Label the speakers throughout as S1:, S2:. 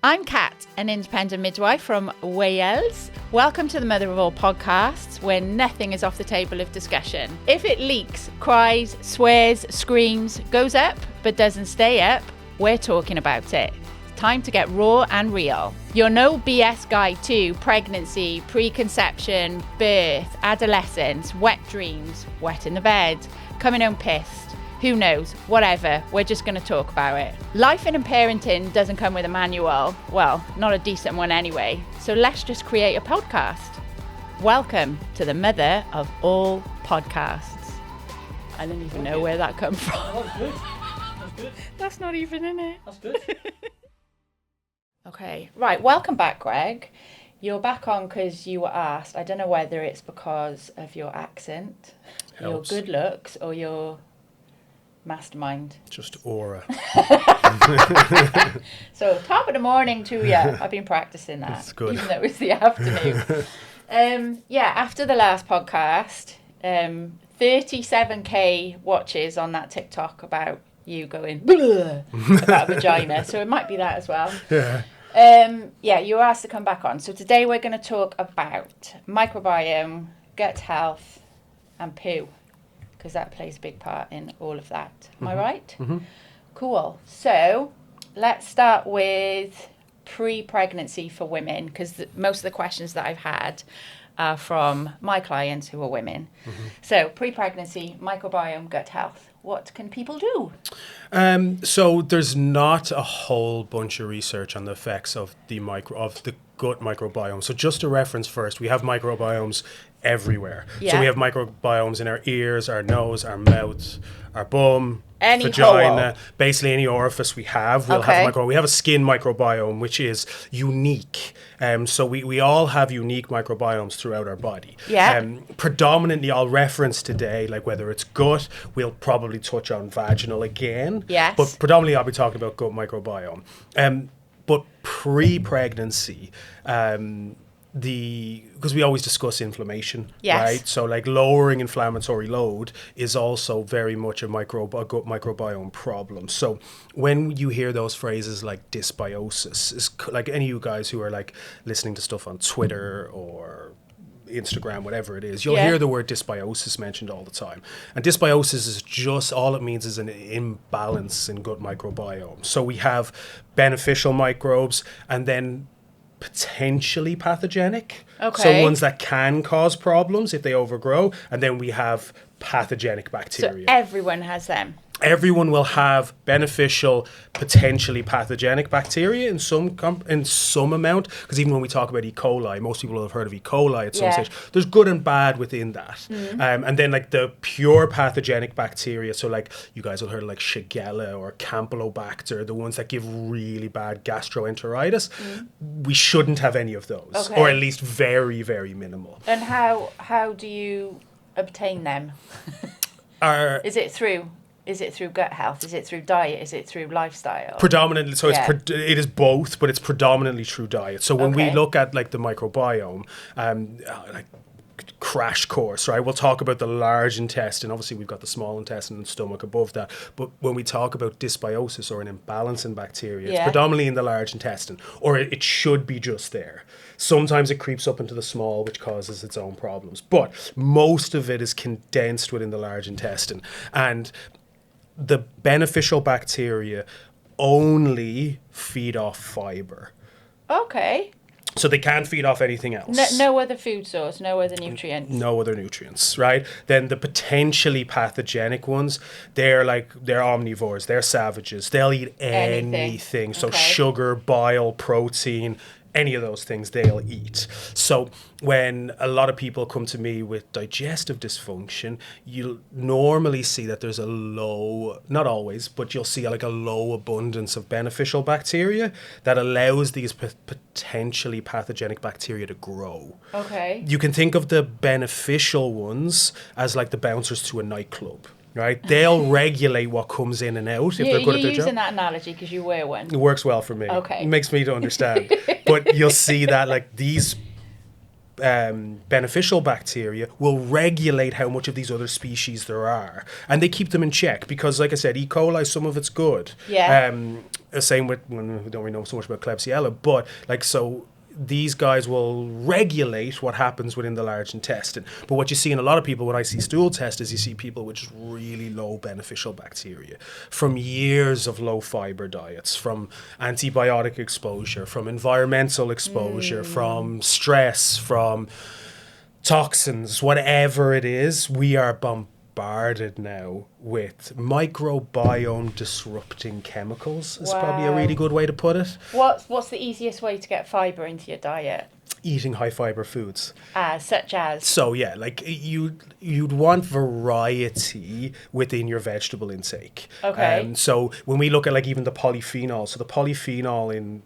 S1: I'm Kat, an independent midwife from Wales. Welcome to the Mother of All podcasts, where nothing is off the table of discussion. If it leaks, cries, swears, screams, goes up, but doesn't stay up, we're talking about it. It's time to get raw and real. Your no BS guide to pregnancy, preconception, birth, adolescence, wet dreams, wet in the bed, coming home pissed. Who knows? Whatever. We're just going to talk about it. Life in parenting doesn't come with a manual. Well, not a decent one anyway. So let's just create a podcast. Welcome to the Mother of All podcasts. I don't even know where that comes from.
S2: Oh, that's good. That's good.
S1: That's not even in it.
S2: That's good.
S1: Okay. Right. Welcome back, Greg. You're back on because you were asked. I don't know whether it's because of your accent,
S2: Helps.
S1: your good looks, or your mastermind.
S2: Just aura.
S1: So top of the morning to you. I've been practicing that.
S2: That's good.
S1: Even though it's the afternoon. After the last podcast, 37k watches on that TikTok about you going about vagina. So it might be that as well.
S2: Yeah.
S1: You were asked to come back on. So today we're going to talk about microbiome, gut health, and poo, because that plays a big part in all of that. Am I right?
S2: Mm-hmm.
S1: Cool. So let's start with pre-pregnancy for women, because most of the questions that I've had are from my clients who are women. Mm-hmm. So pre-pregnancy, microbiome, gut health. What can people do?
S2: So there's not a whole bunch of research on the effects of the gut microbiome. So just to reference first, we have microbiomes everywhere.
S1: Yeah.
S2: So we have microbiomes in our ears, our nose, our mouth, our bum,
S1: Any
S2: vagina,
S1: hole.
S2: basically any orifice we have, we'll
S1: Okay.
S2: have a microbiome. We have a skin microbiome, which is unique. So we all have unique microbiomes throughout our body.
S1: Yeah.
S2: Predominantly, I'll reference today, like whether it's gut, we'll probably touch on vaginal again.
S1: Yes.
S2: But predominantly, I'll be talking about gut microbiome. But pre-pregnancy, because we always discuss inflammation,
S1: Yes.
S2: right? So like lowering inflammatory load is also very much a gut microbiome problem. So when you hear those phrases like dysbiosis, is like any of you guys who are like listening to stuff on Twitter or Instagram, whatever it is, you'll hear the word dysbiosis mentioned all the time. And dysbiosis is just, all it means is an imbalance in gut microbiome. So we have beneficial microbes and then potentially pathogenic.
S1: Okay.
S2: So ones that can cause problems if they overgrow. And then we have pathogenic bacteria.
S1: So everyone has them.
S2: Everyone will have beneficial, potentially pathogenic bacteria in some amount. Because even when we talk about E. coli, most people will have heard of E. coli at some stage. There's good and bad within that. And then like the pure pathogenic bacteria, so like you guys will heard of like Shigella or Campylobacter, the ones that give really bad gastroenteritis. We shouldn't have any of those,
S1: Okay.
S2: or at least very, very minimal.
S1: And how do you obtain them? Is it through gut health? Is it through diet? Is it through lifestyle?
S2: Predominantly, so
S1: Yeah.
S2: it is both, but it's predominantly through diet. So when we
S1: Okay.
S2: look at like the microbiome, like crash course, right? We'll talk about the large intestine. Obviously, we've got the small intestine and stomach above that. But when we talk about dysbiosis or an imbalance in bacteria, it's predominantly in the large intestine, or it should be just there. Sometimes it creeps up into the small, which causes its own problems. But most of it is condensed within the large intestine. And the beneficial bacteria only feed off fiber.
S1: Okay.
S2: So they can't feed off anything else.
S1: No other food source, no other nutrients.
S2: No other nutrients, right? Then the potentially pathogenic ones, they're omnivores, they're savages. They'll eat anything. So
S1: Okay.
S2: sugar, bile, protein, any of those things they'll eat. So when a lot of people come to me with digestive dysfunction, you'll normally see that there's a low, not always, but you'll see like a low abundance of beneficial bacteria that allows these potentially pathogenic bacteria to grow.
S1: Okay.
S2: You can think of the beneficial ones as like the bouncers to a nightclub. Right, they'll regulate what comes in and out if they're good at their
S1: You're
S2: job.
S1: using that analogy because you wear one.
S2: It works well for me.
S1: Okay.
S2: It makes me to understand. But you'll see that like these beneficial bacteria will regulate how much of these other species there are, and they keep them in check because, like I said, E. coli, some of it's good.
S1: Yeah.
S2: Same with, we don't really know so much about Klebsiella, but like, so these guys will regulate what happens within the large intestine. But what you see in a lot of people when I see stool tests is you see people with just really low beneficial bacteria from years of low fiber diets, from antibiotic exposure, from environmental exposure, from stress, from toxins, whatever it is. We are bombarded now with microbiome disrupting chemicals is probably a really good way to put it.
S1: What's the easiest way to get fibre into your diet?
S2: Eating high fiber foods.
S1: Such as?
S2: So yeah, like you'd want variety within your vegetable intake.
S1: Okay.
S2: So when we look at like even the polyphenol, so the polyphenol in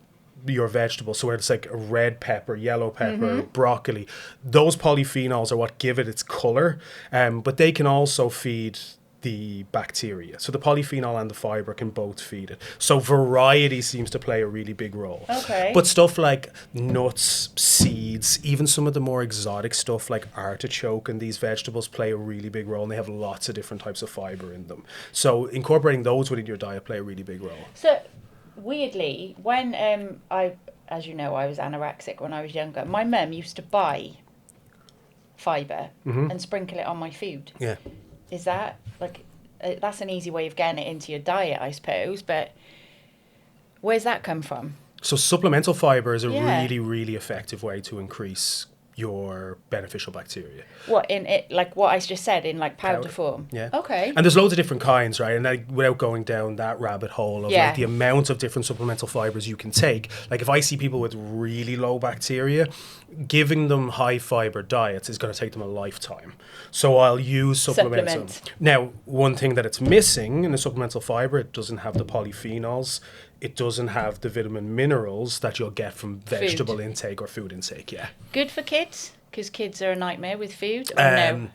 S2: your vegetables, so where it's like a red pepper, yellow pepper, broccoli, those polyphenols are what give it its color, but they can also feed the bacteria. So the polyphenol and the fiber can both feed it. So variety seems to play a really big role.
S1: Okay.
S2: But stuff like nuts, seeds, even some of the more exotic stuff like artichoke and these vegetables play a really big role, and they have lots of different types of fiber in them. So incorporating those within your diet play a really big role.
S1: So weirdly, when as you know, I was anorexic when I was younger, my mum used to buy fibre and sprinkle it on my food.
S2: Yeah.
S1: Is that like that's an easy way of getting it into your diet, I suppose, but where's that come from?
S2: So supplemental fiber is a really, really effective way to increase your beneficial bacteria.
S1: What in it, like what I just said, in like powder form?
S2: Yeah.
S1: Okay.
S2: And there's loads of different kinds, right? And like, without going down that rabbit hole of like the amount of different supplemental fibers you can take, like if I see people with really low bacteria, giving them high fiber diets is going to take them a lifetime. So I'll use supplements. Now, one thing that it's missing in the supplemental fiber, it doesn't have the polyphenols. It doesn't have the vitamin minerals that you'll get from vegetable intake or food intake,
S1: Good for kids? Because kids are a nightmare with food, or no?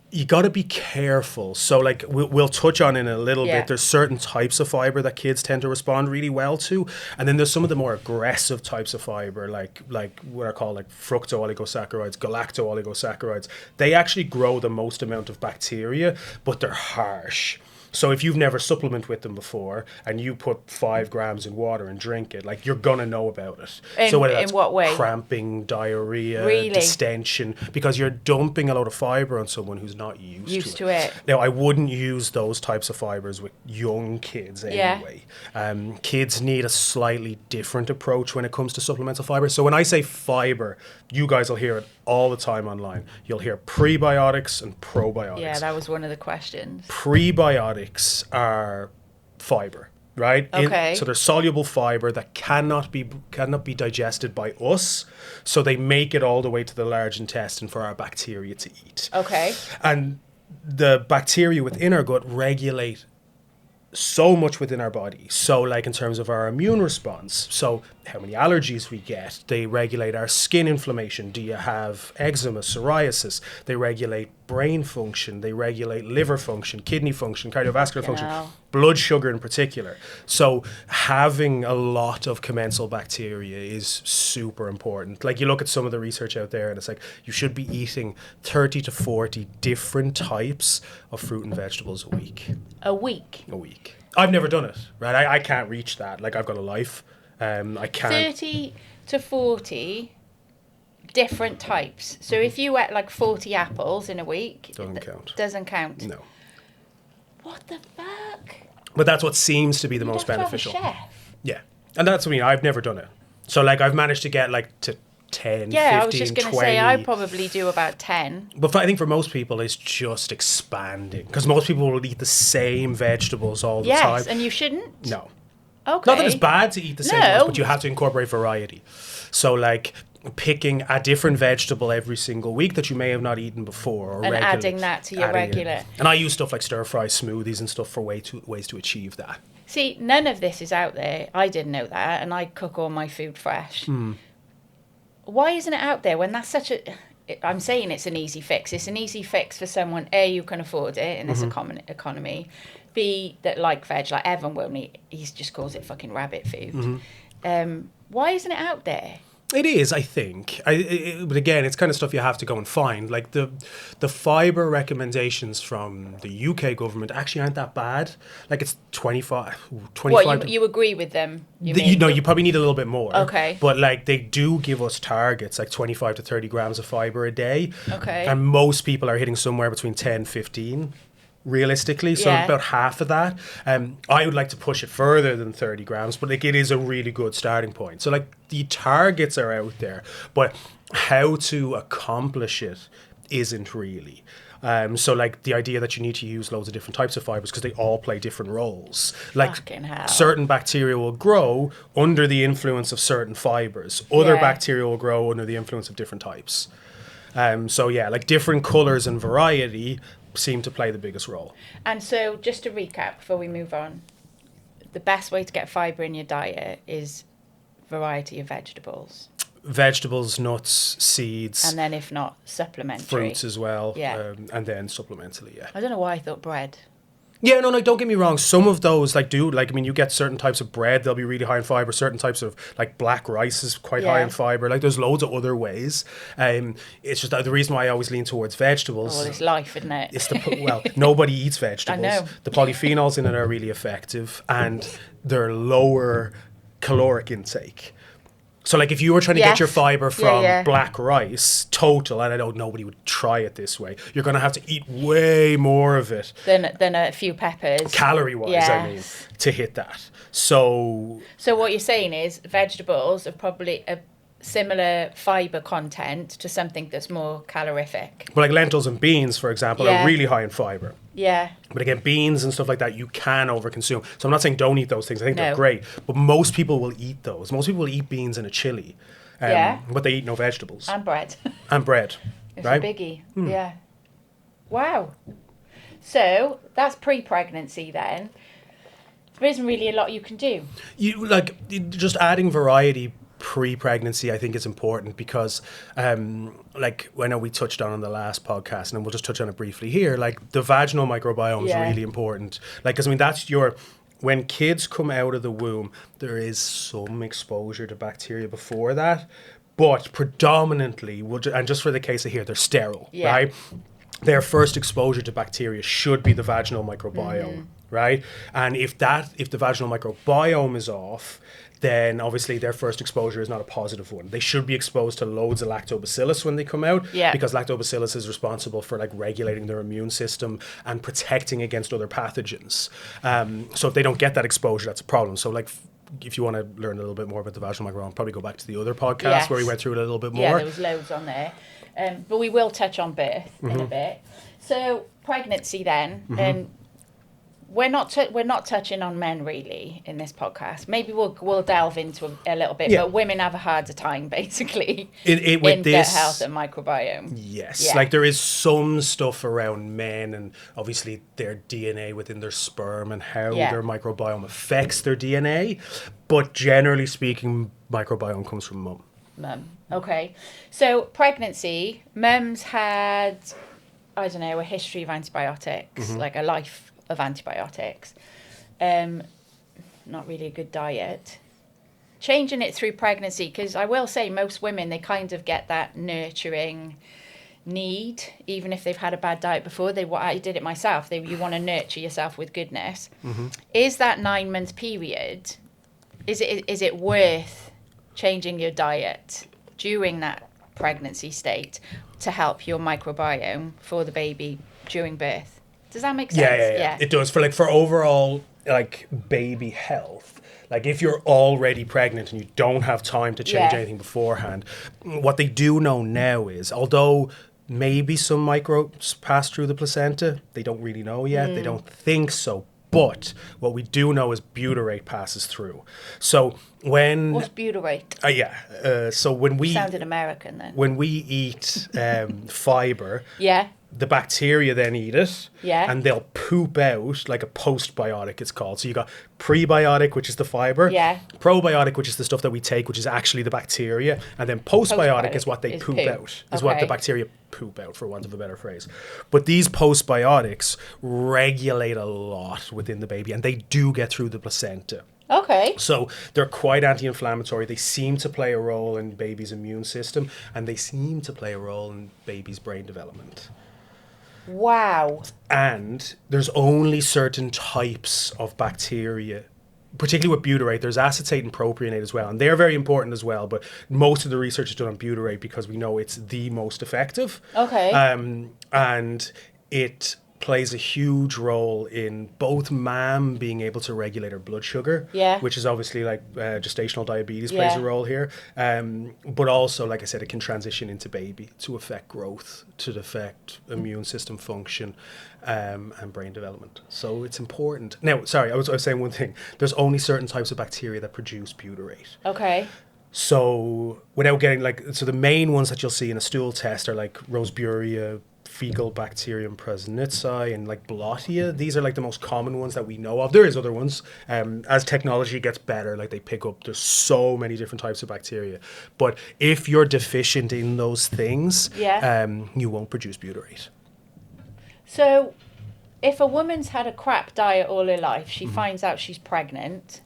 S2: You got to be careful. So like we'll touch on in a little bit, there's certain types of fiber that kids tend to respond really well to. And then there's some of the more aggressive types of fiber, like what are called like fructooligosaccharides, galactooligosaccharides. They actually grow the most amount of bacteria, but they're harsh. So if you've never supplemented with them before and you put 5 grams in water and drink it, like you're going to know about it. So whether that's
S1: in what way?
S2: Cramping, diarrhea, distension, because you're dumping a lot of fiber on someone who's not used to it. Now, I wouldn't use those types of fibers with young kids anyway. Kids need a slightly different approach when it comes to supplemental fiber. So when I say fiber, you guys will hear it all the time online. You'll hear prebiotics and probiotics.
S1: Yeah, that was one of the questions.
S2: Prebiotics are fiber, right?
S1: Okay.
S2: So they're soluble fiber that cannot be digested by us. So they make it all the way to the large intestine for our bacteria to eat.
S1: Okay.
S2: And the bacteria within our gut regulate so much within our body. So like in terms of our immune response, so how many allergies we get, they regulate our skin inflammation. Do you have eczema, psoriasis? They regulate brain function, they regulate liver function, kidney function, cardiovascular function, blood sugar in particular. So having a lot of commensal bacteria is super important. Like you look at some of the research out there and it's like you should be eating 30 to 40 different types of fruit and vegetables a week.
S1: A week?
S2: A week. I've never done it, right? I can't reach that. Like I've got a life. I can't.
S1: 30 to 40 different types. So if you ate like 40 apples in a week,
S2: doesn't count. No.
S1: What the fuck?
S2: But that's what seems to be the most beneficial.
S1: Have a chef.
S2: Yeah. And that's what I mean. I've never done it. So like I've managed to get like to 10, 15,
S1: I was just going to
S2: 20.
S1: say I probably do about 10.
S2: But I think for most people it's just expanding because most people will eat the same vegetables all the time.
S1: Yes, and you shouldn't?
S2: No.
S1: Okay.
S2: Not that it's bad to eat the same ones, but you have to incorporate variety. So like picking a different vegetable every single week that you may have not eaten before. Or
S1: and adding that to your regular.
S2: And I use stuff like stir-fry smoothies and stuff for ways to achieve that.
S1: See, none of this is out there. I didn't know that, and I cook all my food fresh. Why isn't it out there when that's such a... I'm saying it's an easy fix. It's an easy fix for someone, A, who can afford it in this economy, B, that like veg, like Evan will eat. He just calls it fucking rabbit food. Why isn't it out there?
S2: It is, I think. But again, it's kind of stuff you have to go and find. Like the fibre recommendations from the UK government actually aren't that bad. Like it's 25.
S1: What, you agree with them?
S2: You probably need a little bit more.
S1: Okay.
S2: But like they do give us targets, like 25 to 30 grams of fibre a day.
S1: Okay.
S2: And most people are hitting somewhere between 10, 15. Realistically, so about half of that. I would like to push it further than 30 grams, but like it is a really good starting point. So like the targets are out there, but how to accomplish it isn't really. So like the idea that you need to use loads of different types of fibers because they all play different roles. Like certain bacteria will grow under the influence of certain fibers. Other bacteria will grow under the influence of different types. So yeah, like different colors and variety seem to play the biggest role.
S1: And so just to recap before we move on, the best way to get fibre in your diet is variety of vegetables.
S2: Vegetables, nuts, seeds.
S1: And then if not, supplementary.
S2: Fruits as well.
S1: Yeah.
S2: And then supplementally, yeah.
S1: I don't know why I thought bread.
S2: Yeah, no, don't get me wrong. Some of those, you get certain types of bread, they'll be really high in fibre. Certain types of, like, black rice is quite high in fibre. Like, there's loads of other ways. It's just that the reason why I always lean towards vegetables.
S1: Oh, it's life, isn't it?
S2: It's nobody eats vegetables.
S1: I know.
S2: The polyphenols in it are really effective, and they're lower caloric intake. So, like, if you were trying to get your fibre from black rice, total, and I know nobody would try it this way, you're going to have to eat way more of it.
S1: Than a few peppers.
S2: Calorie-wise, I mean, to hit that. So
S1: what you're saying is vegetables are probably a similar fibre content to something that's more calorific.
S2: But like lentils and beans, for example, are really high in fibre.
S1: Yeah.
S2: But again, beans and stuff like that, you can overconsume. So I'm not saying don't eat those things. I think they're great. But most people will eat those. Most people will eat beans in a chili. But they eat no vegetables.
S1: And bread.
S2: And bread.
S1: It's a biggie. Yeah. Wow. So that's pre-pregnancy then. There isn't really a lot you can do.
S2: Just adding variety pre-pregnancy, I think, is important because, I know we touched on the last podcast, and we'll just touch on it briefly here. Like the vaginal microbiome is really important. Like, 'cause I mean, that's when kids come out of the womb, there is some exposure to bacteria before that, but predominantly, and just for the case of here, they're sterile, right? Their first exposure to bacteria should be the vaginal microbiome, right? And if the vaginal microbiome is off, then obviously their first exposure is not a positive one. They should be exposed to loads of lactobacillus when they come out, because lactobacillus is responsible for like regulating their immune system and protecting against other pathogens. So if they don't get that exposure, that's a problem. So like, if you want to learn a little bit more about the vaginal microbiome, probably go back to the other podcast where we went through it a little bit more.
S1: Yeah, there was loads on there. But we will touch on birth in a bit. So pregnancy then, and we're not touching on men really in this podcast. Maybe we'll delve into a little bit, but women have a harder time basically in gut health and microbiome.
S2: Yes, like there is some stuff around men and obviously their DNA within their sperm and how their microbiome affects their DNA, but generally speaking, microbiome comes from mum.
S1: Okay, so pregnancy, mum's had, I don't know, a history of antibiotics, like a life of antibiotics. Not really a good diet. Changing it through pregnancy, because I will say most women, they kind of get that nurturing need, even if they've had a bad diet before. I did it myself. You want to nurture yourself with goodness. Is that 9-month period, is it worth changing your diet during that pregnancy state to help your microbiome for the baby during birth? Does that make sense?
S2: Yeah. It does. For overall like baby health, like if you're already pregnant and you don't have time to change anything beforehand, what they do know now is, although maybe some microbes pass through the placenta, they don't really know yet. They don't think so. But what we do know is butyrate passes through. So when...
S1: What's butyrate?
S2: So when we...
S1: Sounded American then.
S2: When we eat fibre... The bacteria then eat it, and they'll poop out like a postbiotic, it's called. So you got prebiotic, which is the fibre, probiotic, which is the stuff that we take, which is actually the bacteria, and then postbiotic is what they poop out, is what the bacteria poop out, for want of a better phrase. But these postbiotics regulate a lot within the baby, and they do get through the placenta.
S1: Okay.
S2: So they're quite anti-inflammatory. They seem to play a role in baby's immune system, and they seem to play a role in baby's brain development.
S1: Wow.
S2: And there's only certain types of bacteria, particularly with butyrate. There's acetate and propionate as well, and they're very important as well. But most of the research is done on butyrate because we know it's the most effective.
S1: Okay.
S2: And it plays a huge role in both mom being able to regulate her blood sugar,
S1: Yeah.
S2: which is obviously like gestational diabetes plays a role here. But also, like I said, it can transition into baby to affect growth, to affect immune system function, and brain development. So it's important. Now, sorry, I was saying one thing. There's only certain types of bacteria that produce butyrate.
S1: Okay.
S2: So without getting so the main ones that you'll see in a stool test are like Roseburia, fecal bacterium prausnitzii, and like Blottia. These are like the most common ones that we know of. There is other ones. As technology gets better, like they pick up, there's so many different types of bacteria. But if you're deficient in those things, you won't produce butyrate.
S1: So if a woman's had a crap diet all her life, she finds out she's pregnant,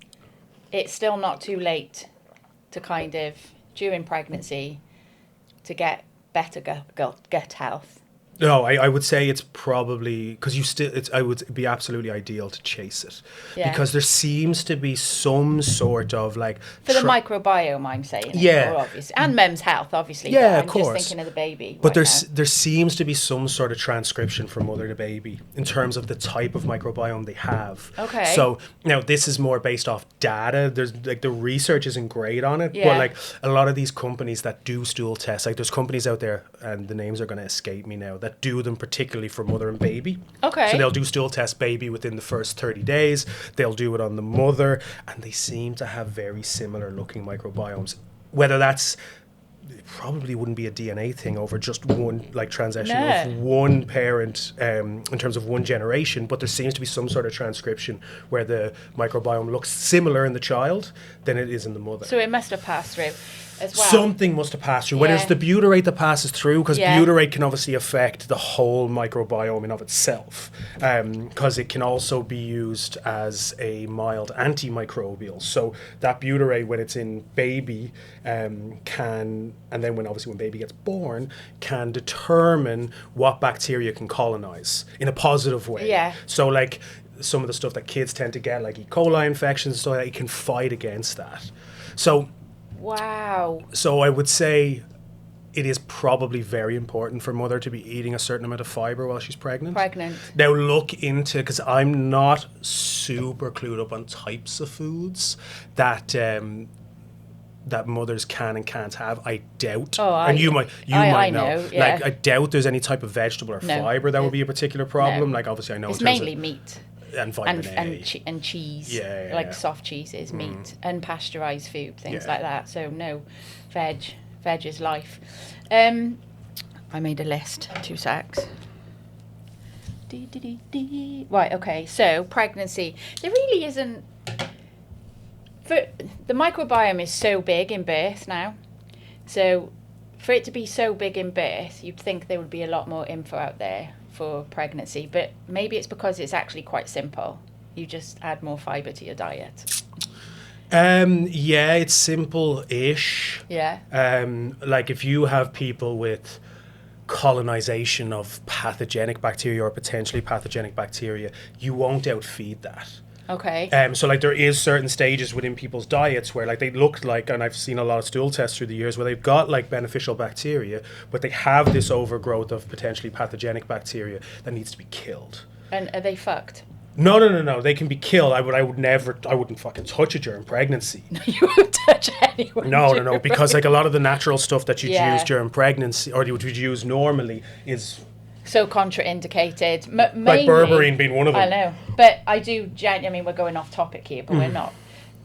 S1: it's still not too late to kind of, during pregnancy, to get better gut health.
S2: No, I would say it's probably because I would be absolutely ideal to chase it, because there seems to be some sort of like
S1: for the microbiome. I'm saying, obviously, and mum's health, obviously.
S2: Yeah,
S1: but
S2: of course.
S1: I'm just thinking of the baby.
S2: But there seems to be some sort of transcription from mother to baby in terms of the type of microbiome they have.
S1: Okay.
S2: So now this is more based off data. There's like the research isn't great on it, but like a lot of these companies that do stool tests, like there's companies out there, and the names are going to escape me now, that do them particularly for mother and baby.
S1: Okay.
S2: So they'll do stool test baby within the first 30 days. They'll do it on the mother, and they seem to have very similar looking microbiomes. Whether that's, it probably wouldn't be a DNA thing over just one like transition of one parent in terms of one generation, but there seems to be some sort of transcription where the microbiome looks similar in the child than it is in the mother.
S1: So it must have passed through as well.
S2: Something must have passed through. Whether it's the butyrate that passes through, because butyrate can obviously affect the whole microbiome in of itself, because it can also be used as a mild antimicrobial. So that butyrate, when it's in baby, can, and then when baby gets born, can determine what bacteria can colonize in a positive way.
S1: Yeah.
S2: So like some of the stuff that kids tend to get, like E. coli infections, so that it can fight against that. So
S1: wow.
S2: So I would say it is probably very important for mother to be eating a certain amount of fibre while she's pregnant. Now look into, because I'm not super clued up on types of foods that that mothers can and can't have. I doubt. You might know. Like I doubt there's any type of vegetable or fibre that would be a particular problem. Like obviously I know
S1: it's mainly meat.
S2: And vitamin A.
S1: And cheese,
S2: like
S1: soft cheeses, meat, unpasteurised food, things like that. So no, veg is life. I made a list, 2 secs. Right, okay, so pregnancy. There really isn't... The microbiome is so big in birth now. So for it to be so big in birth, you'd think there would be a lot more info out there for pregnancy, but maybe it's because it's actually quite simple. You just add more fibre to your diet.
S2: It's simple-ish. Like if you have people with colonization of pathogenic bacteria or potentially pathogenic bacteria, you won't outfeed that.
S1: Okay.
S2: So like there is certain stages within people's diets where like they look like, and I've seen a lot of stool tests through the years where they've got like beneficial bacteria, but they have this overgrowth of potentially pathogenic bacteria that needs to be killed.
S1: And are they fucked?
S2: No. They can be killed. I wouldn't fucking touch it during pregnancy.
S1: No, you won't touch anyone.
S2: No. Because like a lot of the natural stuff that you'd use during pregnancy, or you would use normally, is
S1: so contraindicated. Mainly,
S2: like berberine being one of them.
S1: I know, but I do. I mean, we're going off topic here, but we're not.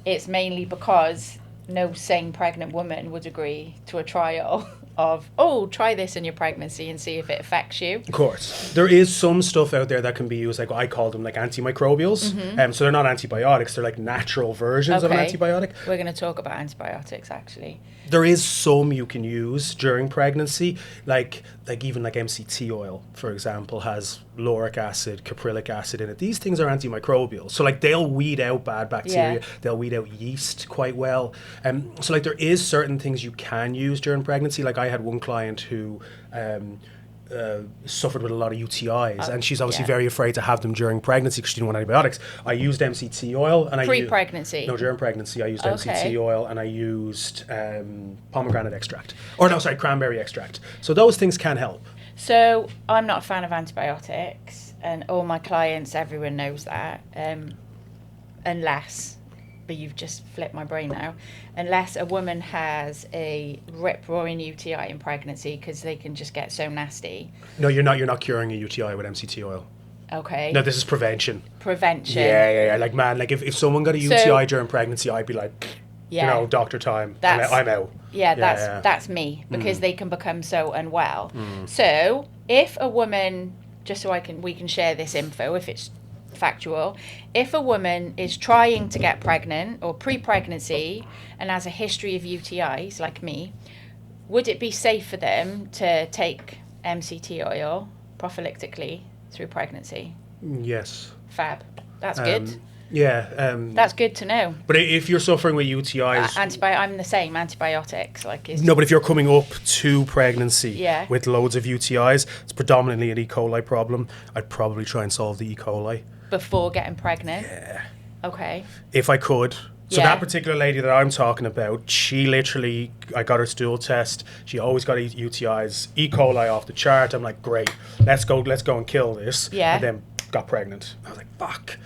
S1: It's mainly because no sane pregnant woman would agree to a trial of, oh, try this in your pregnancy and see if it affects you.
S2: Of course. There is some stuff out there that can be used, like I call them like antimicrobials. So they're not antibiotics, they're like natural versions of an antibiotic.
S1: We're going to talk about antibiotics, actually.
S2: There is some you can use during pregnancy, like even like MCT oil, for example, has lauric acid, caprylic acid in it. These things are antimicrobial. So like they'll weed out bad bacteria, they'll weed out yeast quite well. So like there is certain things you can use during pregnancy. Like I had one client who suffered with a lot of UTIs, and she's obviously very afraid to have them during pregnancy because she didn't want antibiotics. I used MCT oil, and
S1: pre-pregnancy.
S2: No, during pregnancy, I used MCT oil, and I used pomegranate extract, or no, sorry, cranberry extract. So those things can help.
S1: So I'm not a fan of antibiotics, and all my clients, everyone knows that, unless. But you've just flipped my brain now. Unless a woman has a rip-roaring UTI in pregnancy, because they can just get so nasty.
S2: No, you're not curing a UTI with MCT oil.
S1: Okay.
S2: No, this is prevention.
S1: Prevention.
S2: Yeah. Like, man, like if someone got a UTI during pregnancy, I'd be like, doctor time. I'm out.
S1: Yeah, that's me, because they can become so unwell. So if a woman, just so we can share this info, if it's factual, if a woman is trying to get pregnant or pre-pregnancy and has a history of UTIs like me, would it be safe for them to take MCT oil prophylactically through pregnancy?
S2: Yes.
S1: Fab. That's good.
S2: That's
S1: good to know.
S2: But if you're suffering with UTIs,
S1: I'm the same. Antibiotics,
S2: no. But if you're coming up to pregnancy with loads of UTIs, it's predominantly an E. coli problem. I'd probably try and solve the E. coli
S1: before getting pregnant.
S2: Yeah.
S1: Okay.
S2: If I could. So that particular lady that I'm talking about, she literally, I got her stool test. She always got UTIs, E. coli off the chart. I'm like, great, let's go and kill this.
S1: Yeah.
S2: And then got pregnant. I was like, fuck.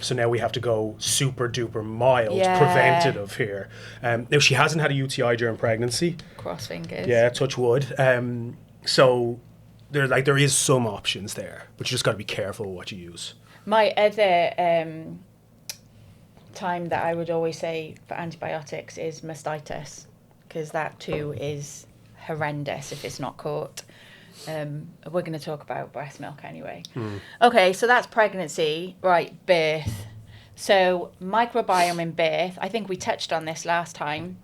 S2: So now we have to go super duper mild preventative here. Now she hasn't had a UTI during pregnancy.
S1: Cross fingers.
S2: Yeah, touch wood. So there is some options there, but you just got to be careful what you use.
S1: My other time that I would always say for antibiotics is mastitis, because that too is horrendous if it's not caught. We're going to talk about breast milk anyway. Okay, so that's pregnancy. Right, birth. So microbiome in birth, I think we touched on this last time.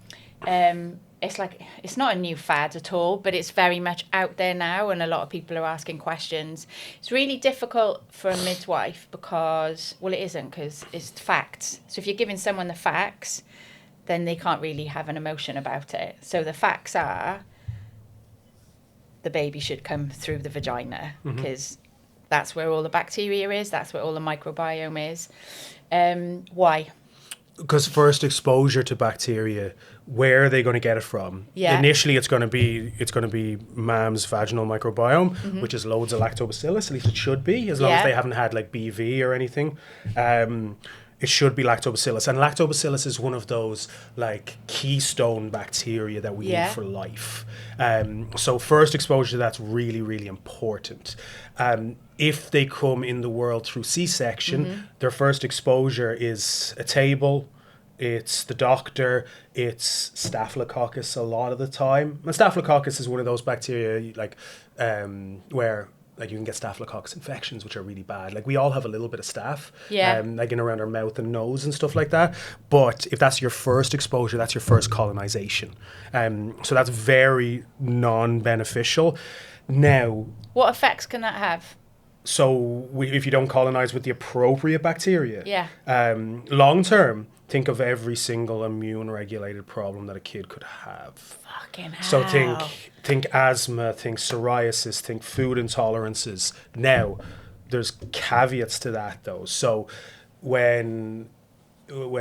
S1: It's not a new fad at all, but it's very much out there now, and a lot of people are asking questions. It's really difficult for a midwife because, well, it isn't, because it's facts. So if you're giving someone the facts, then they can't really have an emotion about it. So the facts are the baby should come through the vagina, because that's where all the bacteria is, that's where all the microbiome is. Why?
S2: Because first exposure to bacteria, where are they going to get it from?
S1: Yeah.
S2: Initially, it's going to be mom's vaginal microbiome, which is loads of lactobacillus. At least it should be, as long as they haven't had like BV or anything. It should be lactobacillus, and lactobacillus is one of those like keystone bacteria that we need for life. So first exposure to that's really, really important. If they come in the world through C-section, their first exposure is a table, it's the doctor, it's Staphylococcus a lot of the time. And Staphylococcus is one of those bacteria where like you can get Staphylococcus infections, which are really bad. Like we all have a little bit of staph, like in around our mouth and nose and stuff like that. But if that's your first exposure, that's your first colonization. So that's very non-beneficial. Now,
S1: what effects can that have?
S2: So if you don't colonize with the appropriate bacteria, long term, think of every single immune regulated problem that a kid could have.
S1: Fucking hell.
S2: So think asthma, think psoriasis, think food intolerances. Now, there's caveats to that though. So when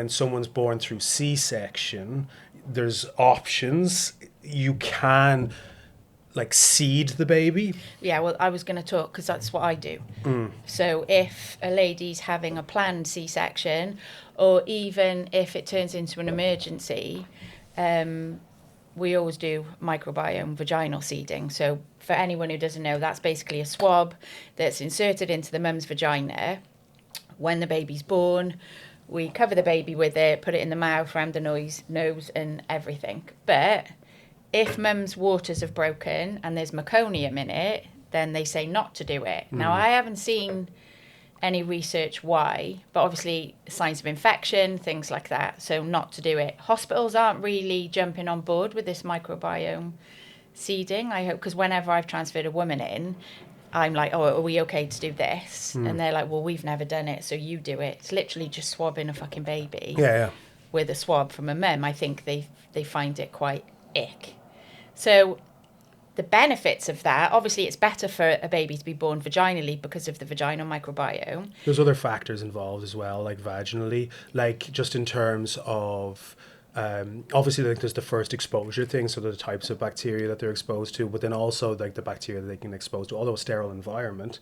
S2: someone's born through C-section, there's options. You can like seed the baby. Yeah,
S1: well, I was going to talk because that's what I do. So if a lady's having a planned C-section, or even if it turns into an emergency, we always do microbiome vaginal seeding. So for anyone who doesn't know, that's basically a swab that's inserted into the mum's vagina. When the baby's born, we cover the baby with it, put it in the mouth, around the nose and everything. But if mum's waters have broken and there's meconium in it, then they say not to do it. Now, I haven't seen any research why, but obviously signs of infection, things like that, so not to do it. Hospitals aren't really jumping on board with this microbiome seeding, I hope, because whenever I've transferred a woman in, I'm like, oh, are we okay to do this? And they're like, well, we've never done it, so you do it. It's literally just swabbing a fucking baby with a swab from a mum. I think they find it quite ick. So the benefits of that, obviously it's better for a baby to be born vaginally because of the vaginal microbiome.
S2: There's other factors involved as well, like vaginally, like just in terms of, obviously like there's the first exposure thing, so the types of bacteria that they're exposed to, but then also like the bacteria that they can expose to, although a sterile environment,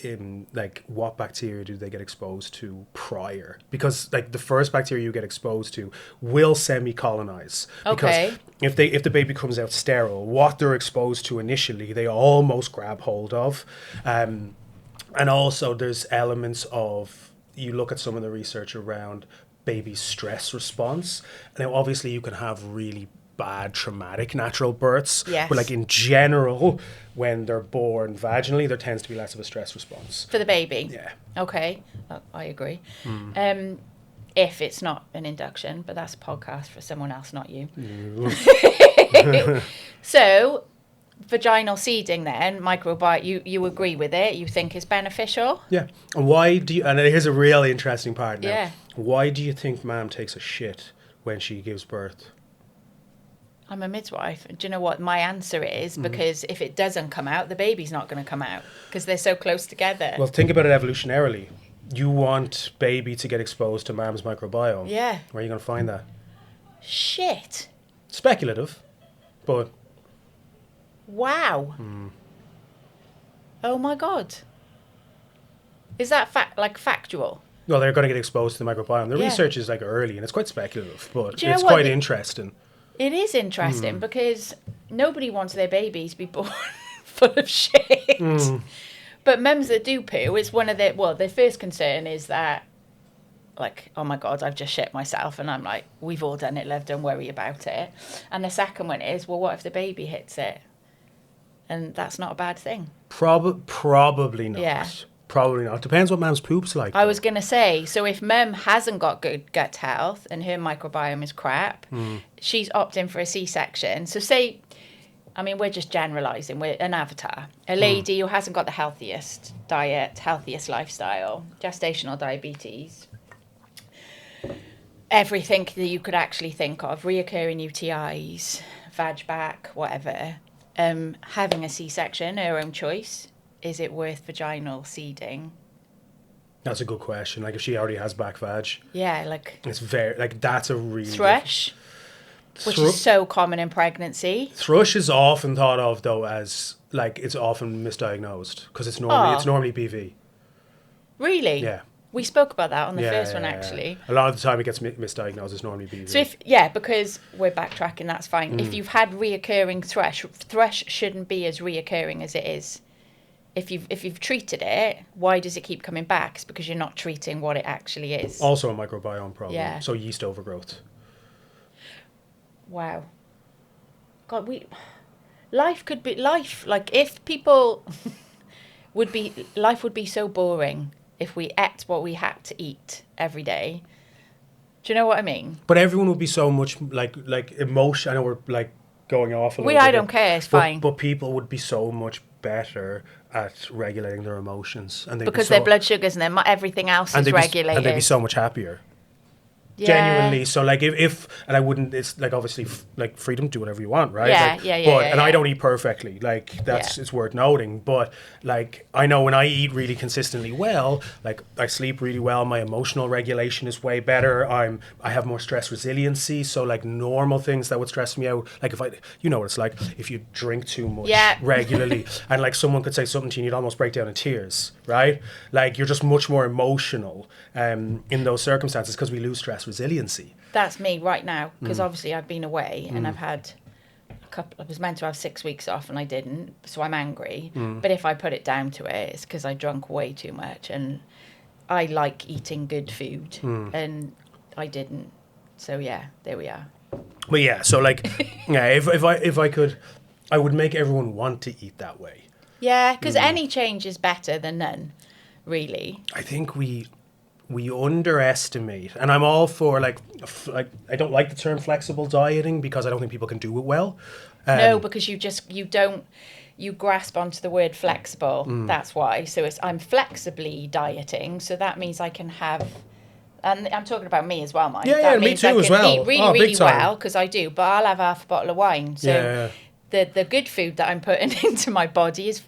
S2: in like what bacteria do they get exposed to prior? Because like the first bacteria you get exposed to will semi-colonize.
S1: Okay.
S2: Because if the baby comes out sterile, what they're exposed to initially, they almost grab hold of. And also there's elements of, you look at some of the research around baby stress response. Now obviously you can have really bad traumatic natural births,
S1: yes,
S2: but like in general, when they're born vaginally, there tends to be less of a stress response
S1: for the baby.
S2: Yeah.
S1: Okay, I agree. If it's not an induction, but that's a podcast for someone else, not you. So vaginal seeding then, microbiome, you agree with it? You think is beneficial?
S2: Yeah. And why do you, and here's a really interesting part now.
S1: Yeah.
S2: Why do you think mom takes a shit when she gives birth?
S1: I'm a midwife. Do you know what my answer is? Because if it doesn't come out, the baby's not going to come out because they're so close together.
S2: Well, think about it evolutionarily. You want baby to get exposed to mom's microbiome.
S1: Yeah.
S2: Where are you going to find that?
S1: Shit.
S2: Speculative, but...
S1: Wow. Oh my God. Is that factual?
S2: Well, they're going to get exposed to the microbiome. The
S1: Yeah.
S2: research is like early and it's quite speculative, but
S1: Do you know
S2: it's
S1: what?
S2: quite interesting.
S1: It is interesting because nobody wants their babies to be born full of shit. But mums that do poo, it's one of their first concern is that, like, oh my God, I've just shit myself. And I'm like, we've all done it, love, don't worry about it. And the second one is, well, what if the baby hits it? And that's not a bad thing.
S2: Probably not.
S1: Yeah.
S2: Probably not. Depends what mum's poop's like.
S1: I was going to say, so if mum hasn't got good gut health and her microbiome is crap, she's opting for a C-section. So say, I mean, we're just generalising, we're an avatar. A lady who hasn't got the healthiest diet, healthiest lifestyle, gestational diabetes, everything that you could actually think of, reoccurring UTIs, vag back, whatever, having a C-section, her own choice. Is it worth vaginal seeding?
S2: That's a good question. Like if she already has back vag.
S1: Yeah, like...
S2: It's very, like that's a really...
S1: Thrush, which is so common in pregnancy.
S2: Thrush is often thought of though as, like it's often misdiagnosed because it's normally BV.
S1: Really?
S2: Yeah.
S1: We spoke about that on the first one, actually.
S2: A lot of the time it gets misdiagnosed as normally BV.
S1: So because we're backtracking, that's fine. If you've had reoccurring thrush shouldn't be as reoccurring as it is. If you've treated it, why does it keep coming back? It's because you're not treating what it actually is.
S2: Also a microbiome problem.
S1: Yeah.
S2: So yeast overgrowth.
S1: Wow. God, life could be life. Like if people life would be so boring if we ate what we had to eat every day. Do you know what I mean?
S2: But everyone would be so much like emotion. I know we're like going off a little bit.
S1: I don't care. It's fine.
S2: But people would be so much better at regulating their emotions, and
S1: because their blood sugars and everything else is regulated,
S2: and they'd be so much happier.
S1: Yeah.
S2: Genuinely, so like if and I wouldn't, it's like obviously like freedom to do whatever you want, right?
S1: Yeah,
S2: like, and I don't eat perfectly, like that's it's worth noting, but like I know when I eat really consistently well, like I sleep really well, my emotional regulation is way better, I have more stress resiliency, so like normal things that would stress me out, like if I, you know what it's like, if you drink too much regularly and like someone could say something to you and you'd almost break down in tears, right? Like you're just much more emotional in those circumstances because we lose stress resiliency.
S1: That's me right now because obviously I've been away and I've had I was meant to have 6 weeks off and I didn't, so I'm angry. But if I put it down to it, it's because I drank way too much and I like eating good food and I didn't. So yeah, there we are.
S2: But yeah, so like, yeah, if I could, I would make everyone want to eat that way.
S1: Yeah, because any change is better than none, really.
S2: I think we underestimate, and I'm all for like I don't like the term flexible dieting because I don't think people can do it well.
S1: No, because you grasp onto the word flexible. That's why. So I'm flexibly dieting. So that means I can have, and I'm talking about me as well, Mike.
S2: Yeah,
S1: that
S2: me
S1: means
S2: too
S1: I can
S2: as well.
S1: eat really,
S2: Oh, big
S1: really
S2: time.
S1: well, because I do. But I'll have half a bottle of wine. So
S2: Yeah.
S1: the good food that I'm putting into my body is,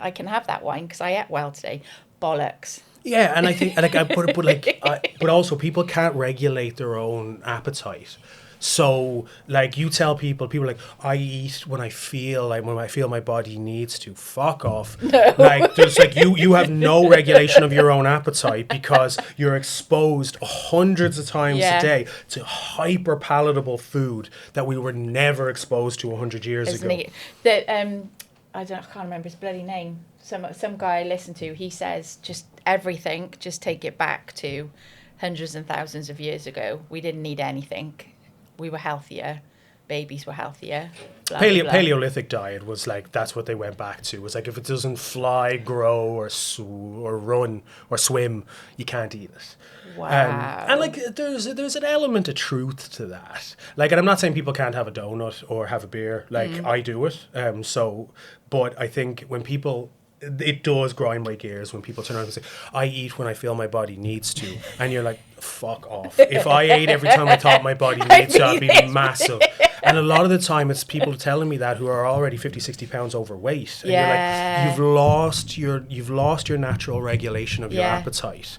S1: I can have that wine because I ate well today. Bollocks.
S2: Yeah, and I think, but also people can't regulate their own appetite. So, like, you tell people are like, I eat when I feel my body needs to. Fuck off. No. Like, there's like you have no regulation of your own appetite because you're exposed hundreds of times a day to hyper palatable food that we were never exposed to 100 years ago.
S1: I can't remember his bloody name. Some guy I listen to, he says just take it back to hundreds and thousands of years ago. We didn't need anything. We were healthier. Babies were healthier. Blah, blah, blah.
S2: Paleolithic diet was like, that's what they went back to. It was like, if it doesn't fly, grow, or run or swim, you can't eat it.
S1: Wow.
S2: And like, there's an element of truth to that. Like, and I'm not saying people can't have a donut or have a beer. Like, I do it. But I think when people, it does grind my gears when people turn around and say, I eat when I feel my body needs to. And you're like, fuck off. If I ate every time I thought my body needs to, I'd be massive. And a lot of the time it's people telling me that who are already 50, 60 pounds overweight. And you're like, you've lost your natural regulation of your appetite.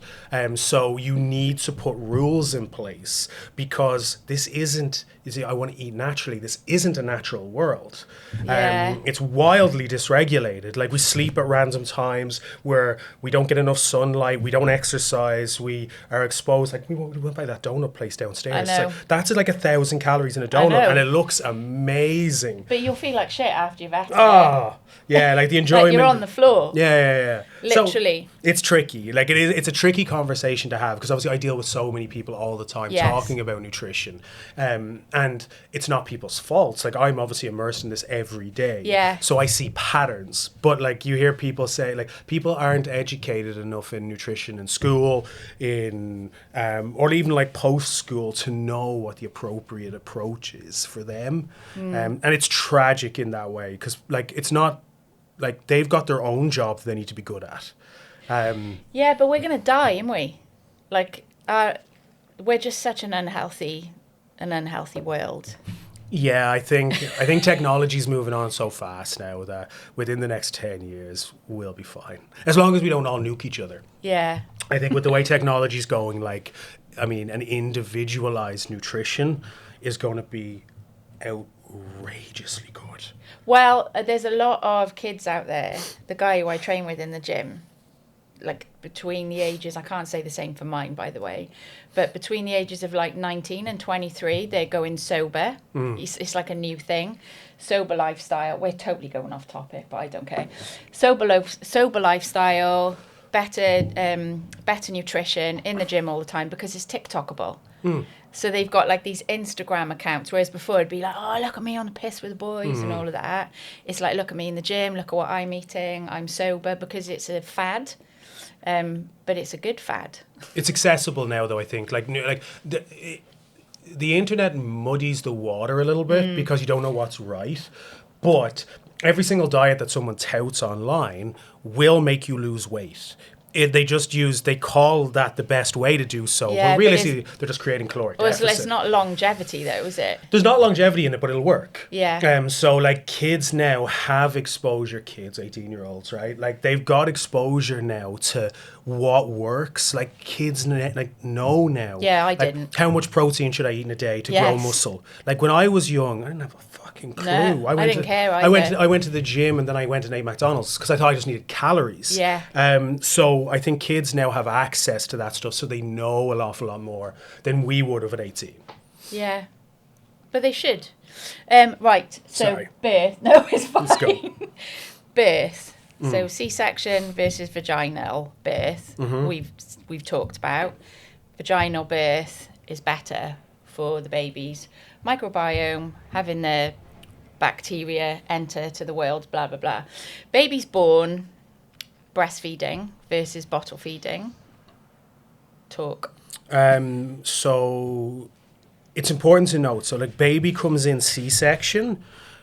S2: So you need to put rules in place because this isn't, I want to eat naturally. This isn't a natural world. It's wildly dysregulated. Like, we sleep at random times where we don't get enough sunlight, we don't exercise, we are exposed. Like, we went by that donut place downstairs.
S1: I know.
S2: That's like 1,000 calories in a donut, and it looks amazing.
S1: But you'll feel like shit after you've had it.
S2: Oh, yeah, like the enjoyment.
S1: Like you're on the floor.
S2: Yeah.
S1: Literally.
S2: So it's tricky. Like, it's a tricky conversation to have because obviously I deal with so many people all the time talking about nutrition. And it's not people's faults. Like, I'm obviously immersed in this every day.
S1: Yeah.
S2: So I see patterns. But like, you hear people say, like, people aren't educated enough in nutrition in school, or even like post school to know what the appropriate approach is for them. And it's tragic in that way because like, it's not like they've got their own job they need to be good at.
S1: Yeah, but we're going to die, aren't we? Like, we're just such an unhealthy world.
S2: Yeah, I think technology's moving on so fast now that within the next 10 years we'll be fine. As long as we don't all nuke each other.
S1: Yeah.
S2: I think with the way technology's going, like, I mean, an individualized nutrition is going to be outrageously good.
S1: Well, there's a lot of kids out there. The guy who I train with in the gym, like between the ages, I can't say the same for mine, by the way, but between the ages of like 19 and 23, they're going sober. It's like a new thing. Sober lifestyle. We're totally going off topic, but I don't care. Sober lifestyle, better nutrition, in the gym all the time because it's TikTokable. So they've got like these Instagram accounts, whereas before it'd be like, oh, look at me on the piss with the boys and all of that. It's like, look at me in the gym, look at what I'm eating, I'm sober, because it's a fad. But it's a good fad.
S2: It's accessible now, though, I think. Like the internet muddies the water a little bit because you don't know what's right. But every single diet that someone touts online will make you lose weight. They call that the best way to do so.
S1: Yeah,
S2: but realistically, they're just creating caloric deficit.
S1: It's not longevity, though, is it?
S2: There's not longevity in it, but it'll work.
S1: Yeah.
S2: So, like, kids now have exposure, 18-year-olds, right? Like, they've got exposure now to what works. Like, kids know now.
S1: Yeah, I
S2: like,
S1: didn't.
S2: How much protein should I eat in a day to grow muscle? Like, when I was young, I didn't have a fucking clue.
S1: No, I didn't care either.
S2: I went to the gym and then I went and ate McDonald's because I thought I just needed calories.
S1: Yeah.
S2: So I think kids now have access to that stuff, so they know an awful lot more than we would have at 18.
S1: Yeah. But they should. Right. So
S2: Sorry.
S1: birth. No, it's fine.
S2: Let's go.
S1: Birth. So C-section versus vaginal birth. We've talked about. Vaginal birth is better for the babies. microbiome, having the bacteria enter to the world, blah, blah, blah. Baby's born, breastfeeding versus bottle feeding. Talk.
S2: So it's important to note, so like baby comes in C-section,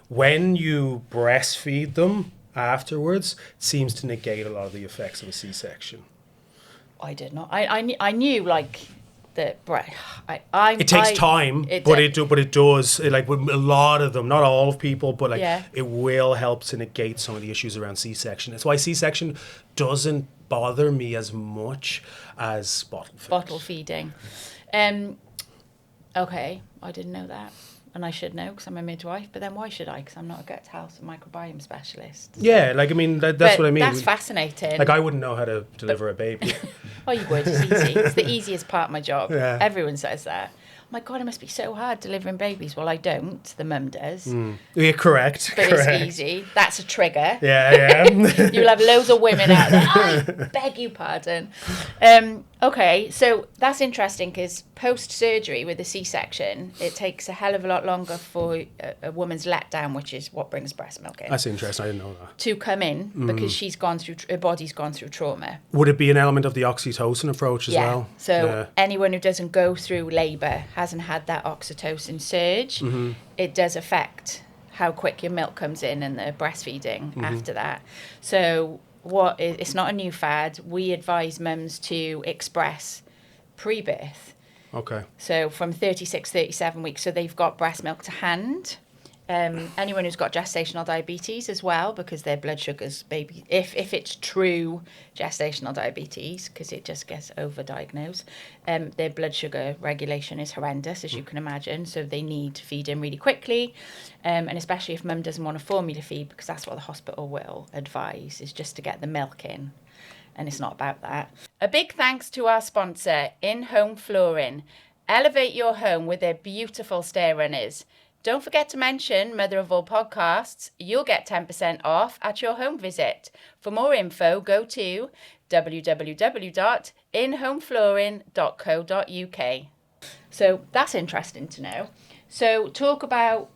S2: when you breastfeed them afterwards, it seems to negate a lot of the effects of a C-section.
S1: I did not. I knew like that.
S2: It takes time, but it does. Like with a lot of them, not all of people, but like it will help to negate some of the issues around C-section. That's why C-section doesn't bother me as much as bottle feeding.
S1: Okay, I didn't know that. And I should know because I'm a midwife, but then why should I? Because I'm not a gut health and microbiome specialist. So.
S2: Yeah, like I mean, that's what I mean.
S1: That's fascinating.
S2: Like I wouldn't know how to deliver a baby.
S1: Oh, you would. It's easy. It's the easiest part of my job.
S2: Yeah.
S1: Everyone says that. Oh my God, it must be so hard delivering babies. Well, I don't. The mum does.
S2: Yeah, correct.
S1: But it's easy. That's a trigger.
S2: Yeah.
S1: You'll have loads of women out there. I beg you pardon. Okay, so that's interesting because post-surgery with a C-section, it takes a hell of a lot longer for a woman's letdown, which is what brings breast milk in.
S2: That's interesting. I didn't know that.
S1: To come in because she's gone through, her body's gone through trauma.
S2: Would it be an element of the oxytocin approach as well?
S1: So anyone who doesn't go through labour, hasn't had that oxytocin surge, it does affect how quick your milk comes in and the breastfeeding after that. So it's not a new fad. We advise mums to express pre-birth.
S2: Okay.
S1: So from 36, 37 weeks, so they've got breast milk to hand. Anyone who's got gestational diabetes as well, because their blood sugars, if it's true gestational diabetes, because it just gets overdiagnosed, their blood sugar regulation is horrendous, as you can imagine. So they need to feed in really quickly, and especially if mum doesn't want a formula feed, because that's what the hospital will advise, is just to get the milk in. And it's not about that. A big thanks to our sponsor, In-Home Flooring. Elevate your home with their beautiful stair runners. Don't forget to mention Mother of All Podcasts. You'll get 10% off at your home visit. For more info, go to www.inhomeflooring.co.uk. So that's interesting to know. So talk about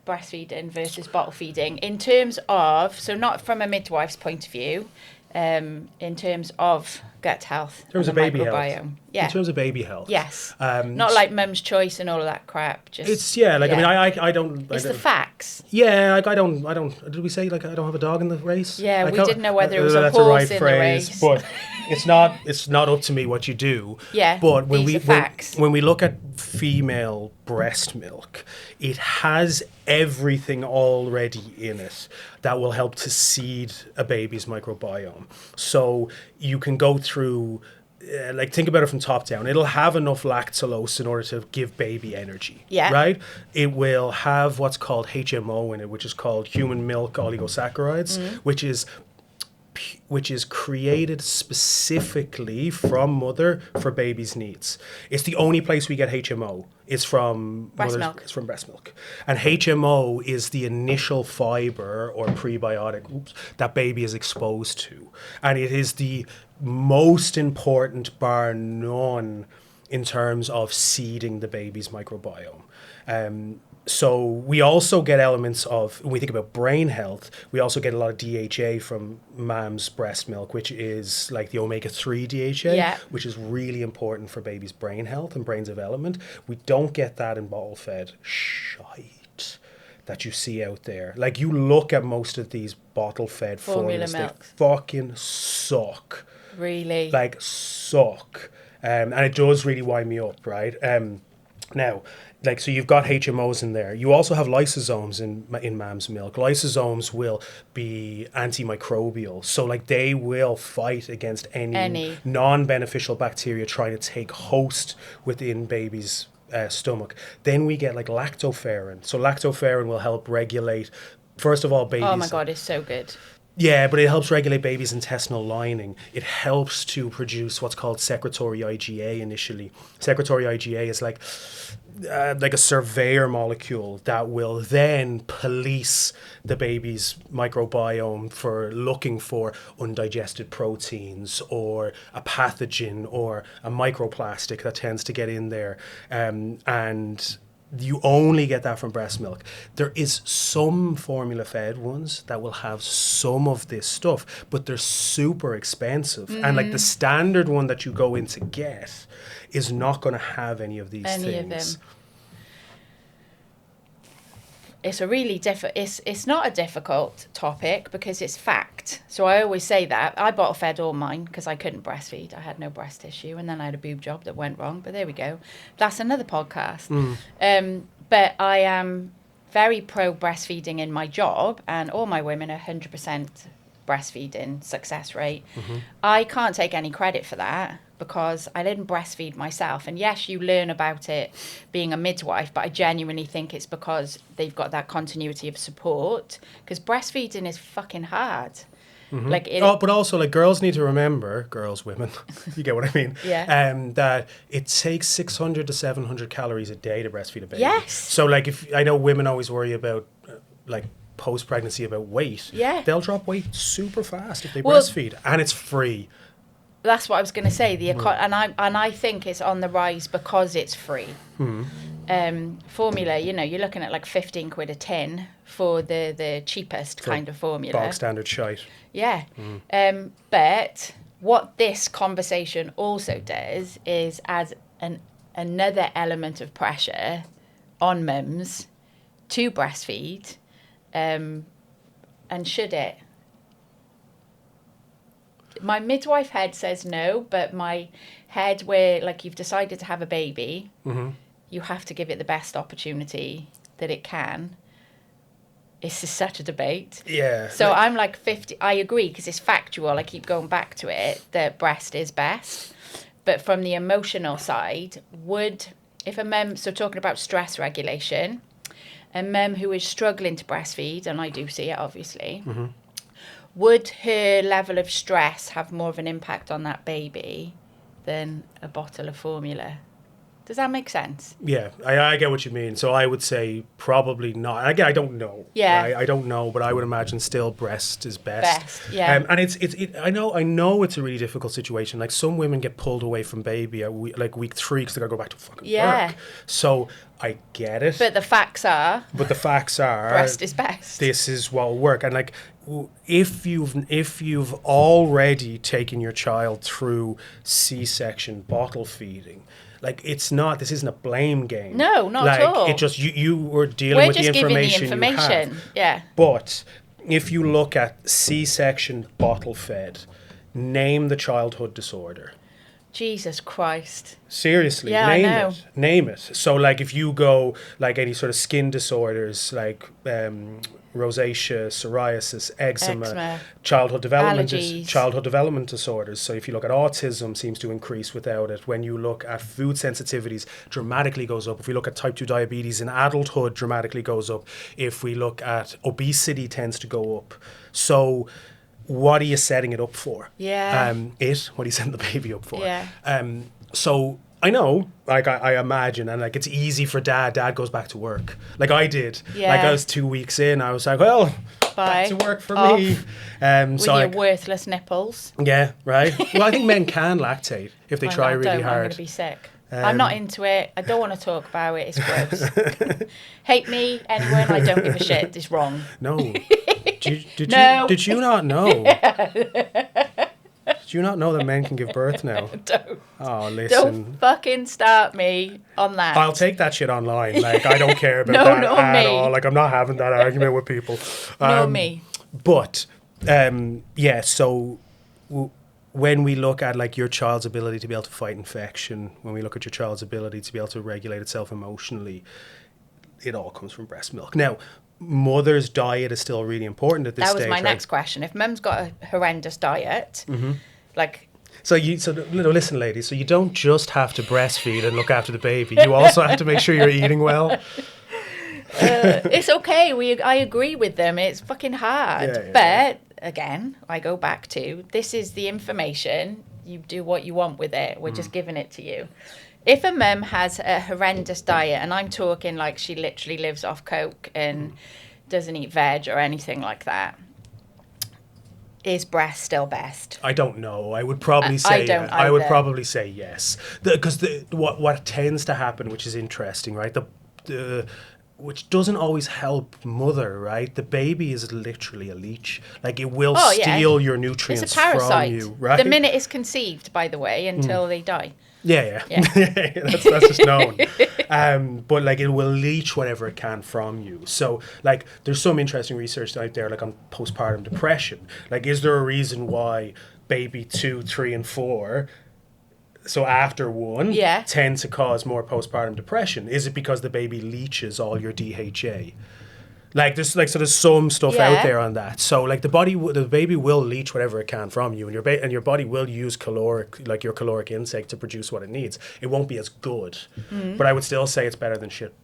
S1: breastfeeding versus bottle feeding in terms of, so not from a midwife's point of view, in terms of gut health,
S2: in terms of baby
S1: microbiome.
S2: health.
S1: Yeah.
S2: In terms of baby health.
S1: Yes. Not like mum's choice and all of that crap. Just
S2: I mean, I don't.
S1: It's the facts.
S2: Yeah, like I don't. Did we say like I don't have a dog in the race?
S1: Yeah,
S2: like,
S1: we didn't know whether it was a
S2: that's
S1: horse
S2: a right
S1: in
S2: phrase,
S1: the race.
S2: but it's not. It's not up to me what you do.
S1: Yeah,
S2: but when
S1: when
S2: we look at female breast milk, it has everything already in it that will help to seed a baby's microbiome. So you can go through. Like think about it from top down. It'll have enough lactulose in order to give baby energy.
S1: Yeah.
S2: Right? It will have what's called HMO in it, which is called human milk oligosaccharides, which is created specifically from mother for baby's needs. It's the only place we get HMO. It's from
S1: breast milk.
S2: It's from breast milk. And HMO is the initial fiber or prebiotic that baby is exposed to. And it is the most important, bar none, in terms of seeding the baby's microbiome. So we also get elements of, when we think about brain health, we also get a lot of DHA from mom's breast milk, which is like the omega-3 DHA, which is really important for baby's brain health and brain development. We don't get that in bottle-fed shite that you see out there. Like you look at most of these bottle-fed formulas, they fucking suck.
S1: Really?
S2: Like suck. And it does really wind me up, right? Now, like, so you've got HMOs in there. You also have lysosomes in mom's milk. Lysosomes will be antimicrobial. So, like, they will fight against any non-beneficial bacteria trying to take host within baby's stomach. Then we get, like, lactoferrin. So lactoferrin will help regulate, first of all, baby's...
S1: Oh, my God, it's so good.
S2: Yeah, but it helps regulate baby's intestinal lining. It helps to produce what's called secretory IgA initially. Secretory IgA is like a surveyor molecule that will then police the baby's microbiome for looking for undigested proteins or a pathogen or a microplastic that tends to get in there. And you only get that from breast milk. There is some formula fed ones that will have some of this stuff, but they're super expensive. And like the standard one that you go in to get is not going to have any of these things.
S1: Of them. It's a really it's not a difficult topic because it's fact. So I always say that. I bottle fed all mine because I couldn't breastfeed. I had no breast tissue, and then I had a boob job that went wrong. But there we go. That's another podcast. But I am very pro breastfeeding in my job, and all my women are 100% breastfeeding success rate. I can't take any credit for that because I didn't breastfeed myself. And yes, you learn about it being a midwife, but I genuinely think it's because they've got that continuity of support, because breastfeeding is fucking hard. But also, like, girls need to remember, women, you get what I mean? Yeah.
S2: That it takes 600 to 700 calories a day to breastfeed a baby.
S1: Yes.
S2: So, like, if I know women always worry about, like, post-pregnancy about weight.
S1: Yeah.
S2: They'll drop weight super fast if they breastfeed, and it's free.
S1: That's what I was going to say. And I think it's on the rise because it's free. Formula, you're looking at like 15 quid a tin for the cheapest kind of formula.
S2: Bog standard shite.
S1: Yeah. But what this conversation also does is add another element of pressure on mums to breastfeed. And should it? My midwife head says no, but my head where, like, you've decided to have a baby, you have to give it the best opportunity that it can. It's just such a debate.
S2: Yeah.
S1: So I'm like 50. I agree because it's factual. I keep going back to it that breast is best. But from the emotional side, if a mum, so talking about stress regulation, a mum who is struggling to breastfeed, and I do see it obviously, would her level of stress have more of an impact on that baby than a bottle of formula? Does that make sense?
S2: Yeah, I get what you mean. So I would say probably not. Again, I don't know.
S1: Yeah.
S2: I don't know, but I would imagine still breast is best.
S1: Best, yeah.
S2: And I know it's a really difficult situation. Like, some women get pulled away from baby at week 3 because they got to go back to fucking work. So I get it.
S1: But the facts are breast is best.
S2: This is what will work. And like, if you've already taken your child through C-section bottle feeding, like, this isn't a blame game.
S1: No, not at all.
S2: It just, you were dealing with the information you have.
S1: Yeah.
S2: But if you look at C-section bottle fed, name the childhood disorder.
S1: Jesus Christ.
S2: Seriously, name it. So, like, if you go, like, any sort of skin disorders, like rosacea, psoriasis, eczema, childhood development disorders. So if you look at autism, seems to increase without it. When you look at food sensitivities, dramatically goes up. If we look at type 2 diabetes in adulthood, dramatically goes up. If we look at obesity, tends to go up. So what are you setting it up for?
S1: Yeah.
S2: What are you setting the baby up for?
S1: Yeah.
S2: So I know, like, I imagine, and like, it's easy for dad goes back to work, like I did. Like, I was 2 weeks in, I was like, well, back to work for me.
S1: With your worthless nipples.
S2: Yeah, right. Well, I think men can lactate if they try really hard.
S1: I'm going to be sick. I'm not into it. I don't want to talk about it. It's gross. Hate me, anyone. I don't give a shit. It's wrong.
S2: No. Did you not know? Do you not know that men can give birth now?
S1: Don't.
S2: Oh, listen.
S1: Don't fucking start me on that.
S2: I'll take that shit online. Like, I don't care about that at all. Like, I'm not having that argument with people.
S1: Me.
S2: But, so when we look at, like, your child's ability to be able to fight infection, when we look at your child's ability to be able to regulate itself emotionally, it all comes from breast milk. Now, mother's diet is still really important at this stage.
S1: That was my next question. If mum's got a horrendous diet, like...
S2: So listen, ladies, so you don't just have to breastfeed and look after the baby. You also have to make sure you're eating well.
S1: It's okay. I agree with them. It's fucking hard. But, again, I go back to, this is the information. You do what you want with it. We're just giving it to you. If a mum has a horrendous diet, and I'm talking like she literally lives off Coke and doesn't eat veg or anything like that, is breast still best?
S2: I don't know. I would probably say I would probably say yes. Because what tends to happen, which is interesting, right? which doesn't always help mother, right? The baby is literally a leech. Like, it will
S1: yeah.
S2: steal your nutrients
S1: It's a parasite.
S2: from you, right?
S1: The minute it's conceived, by the way, until they die.
S2: Yeah. that's just known. But like, it will leach whatever it can from you. So like, there's some interesting research out there, like on postpartum depression. Like, is there a reason why baby 2, 3, and 4, so after 1, tend to cause more postpartum depression? Is it because the baby leaches all your DHA? Like, there's some stuff out there on that. So like, the baby will leach whatever it can from you, and your body will use your caloric intake to produce what it needs. It won't be as good, but I would still say it's better than shit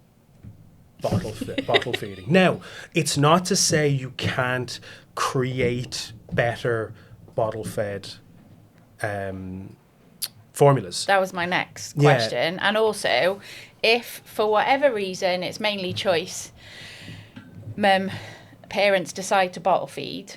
S2: bottle feeding. Now, it's not to say you can't create better bottle fed formulas.
S1: That was my next question. And also, if for whatever reason, it's mainly choice, parents decide to bottle feed,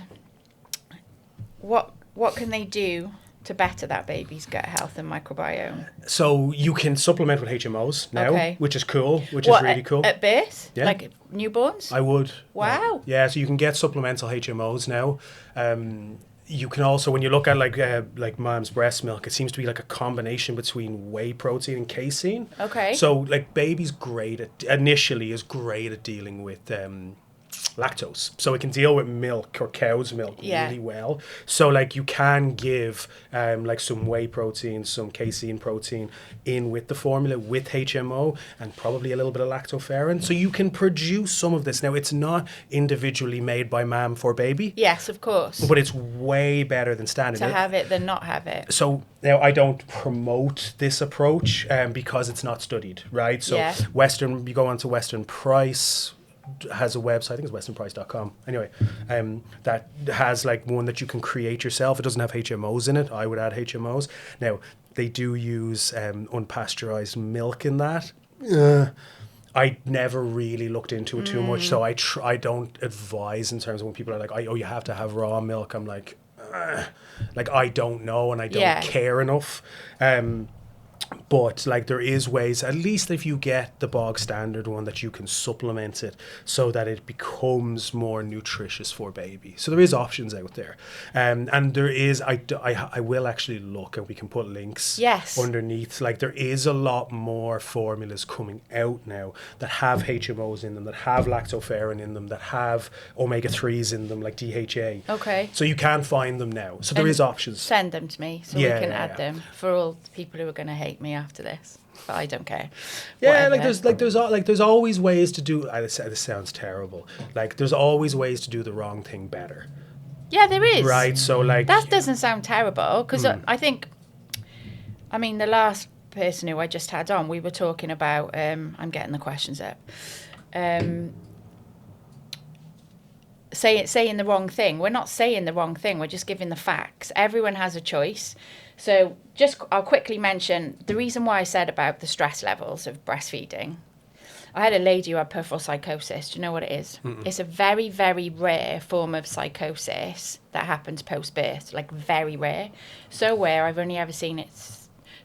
S1: what can they do to better that baby's gut health and microbiome?
S2: So you can supplement with HMOs now, which is cool, which is really cool.
S1: At birth? Yeah. Like newborns?
S2: I would.
S1: Wow.
S2: Yeah, so you can get supplemental HMOs now. You can also, when you look at like mom's breast milk, it seems to be like a combination between whey protein and casein.
S1: Okay.
S2: So like, baby's initially is great at dealing with lactose, so it can deal with milk or cow's milk really well. So like, you can give like some whey protein, some casein protein in with the formula with HMO, and probably a little bit of lactoferrin, so you can produce some of this. Now, it's not individually made by mom for baby,
S1: yes, of course,
S2: but it's way better than standard
S1: to have it than not have it.
S2: So now, I don't promote this approach because it's not studied, right? So you go onto Western Price has a website, I think it's westernprice.com. Anyway, that has like one that you can create yourself. It doesn't have HMOs in it. I would add HMOs. Now, they do use unpasteurized milk in that. I never really looked into it too much, so I don't advise in terms of when people are like, you have to have raw milk. I'm like I don't know, and I don't care enough. But like, there is ways, at least if you get the bog standard one, that you can supplement it so that it becomes more nutritious for baby. So there is options out there, and there is. I will actually look, and we can put links underneath. Like, there is a lot more formulas coming out now that have HMOs in them, that have lactoferrin in them, that have omega-3s in them, like DHA.
S1: Okay.
S2: So you can find them now. So there is options.
S1: Send them to me so we can add them for all the people who are going to hate me after this, but I don't care.
S2: Yeah, there's always ways to do. This sounds terrible. Like, there's always ways to do the wrong thing better.
S1: Yeah, there is.
S2: Right. So like,
S1: that doesn't sound terrible, because I think, I mean, the last person who I just had on, we were talking about. I'm getting the questions up. Saying the wrong thing. We're not saying the wrong thing. We're just giving the facts. Everyone has a choice. So I'll quickly mention the reason why I said about the stress levels of breastfeeding. I had a lady who had peripheral psychosis. Do you know what it is? Mm-mm. It's a very, very rare form of psychosis that happens post-birth, like very rare. So rare, I've only ever seen it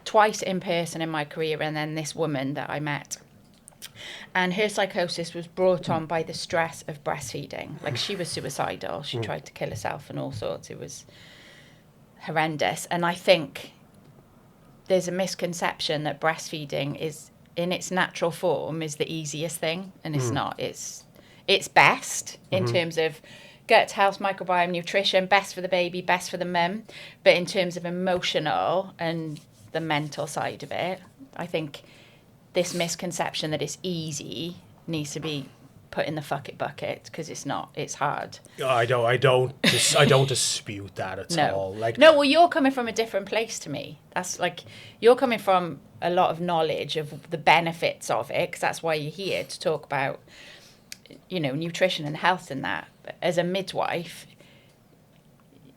S1: twice in person in my career, and then this woman that I met. And her psychosis was brought on by the stress of breastfeeding. Like, she was suicidal. She tried to kill herself and all sorts. It was horrendous. And I think there's a misconception that breastfeeding is, in its natural form, is the easiest thing, and it's not. It's best in terms of gut health, microbiome, nutrition, best for the baby, best for the mum. But in terms of emotional and the mental side of it, I think this misconception that it's easy needs to be put in the fuck it bucket, because it's not. It's hard. I don't dispute that at all. Like, no, well, you're coming from a different place to me. That's like, you're coming from a lot of knowledge of the benefits of it, because that's why you're here, to talk about, nutrition and health and that. But as a midwife,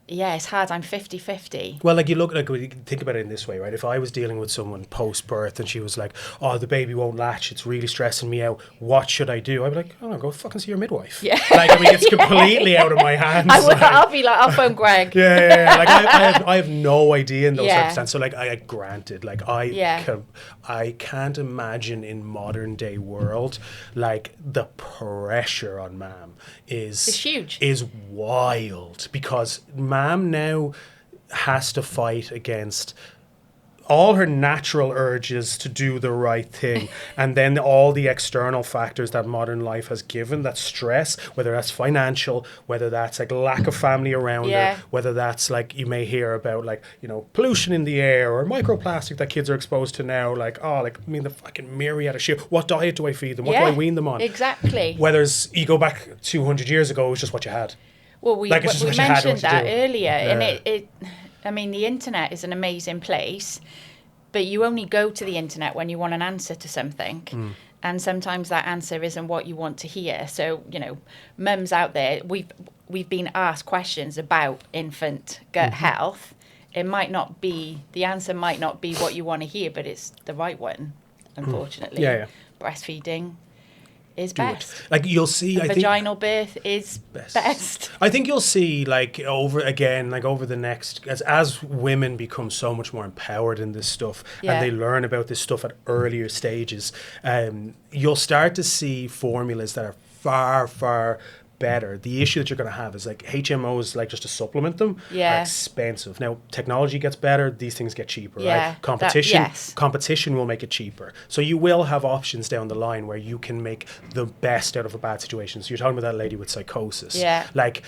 S1: yeah, it's hard. I'm 50-50.
S2: Well, like you look, like when you think about it in this way, right? If I was dealing with someone post-birth and she was like, "Oh, the baby won't latch. It's really stressing me out. What should I do?" I'd be like, "Oh, go fucking see your midwife."
S1: Yeah.
S2: Like, I mean, it's completely out of my hands.
S1: I'll be like, I'll phone Greg.
S2: Yeah. Like I have no idea in those
S1: Yeah.
S2: circumstances. So like, granted, like I can't imagine in modern day world, like the pressure on mam
S1: It's huge.
S2: is wild, because mam now has to fight against all her natural urges to do the right thing, and then all the external factors that modern life has given, that stress, whether that's financial, whether that's like lack of family around
S1: Yeah.
S2: her, whether that's like you may hear about like, you know, pollution in the air or microplastic that kids are exposed to now, like, oh, like, I mean, the fucking myriad of shit. What diet do I feed them? What do I wean them on?
S1: Exactly.
S2: Whereas you go back 200 years ago, it was just what you had.
S1: Well, we
S2: Like, it's just what you had,
S1: mentioned
S2: what you
S1: that
S2: do.
S1: earlier, and
S2: Yeah.
S1: I mean, the internet is an amazing place, but you only go to the internet when you want an answer to something. And sometimes that answer isn't what you want to hear. So, you know, mums out there, we've been asked questions about infant gut health. It might not be, the answer might not be what you want to hear, but it's the right one, unfortunately.
S2: Yeah.
S1: Breastfeeding is
S2: Do it.
S1: best.
S2: Like you'll see, I think
S1: Vaginal birth is best.
S2: I think you'll see, like over the next, as women become so much more empowered in this stuff,
S1: Yeah.
S2: and they learn about this stuff at earlier stages, you'll start to see formulas that are far better. The issue that you're going to have is like HMOs, like just to supplement them,
S1: Yeah.
S2: are expensive. Now technology gets better, these things get cheaper,
S1: Yeah,
S2: right? Competition,
S1: yes.
S2: competition will make it cheaper. So you will have options down the line where you can make the best out of a bad situation. So you're talking about that lady with psychosis.
S1: Yeah.
S2: Like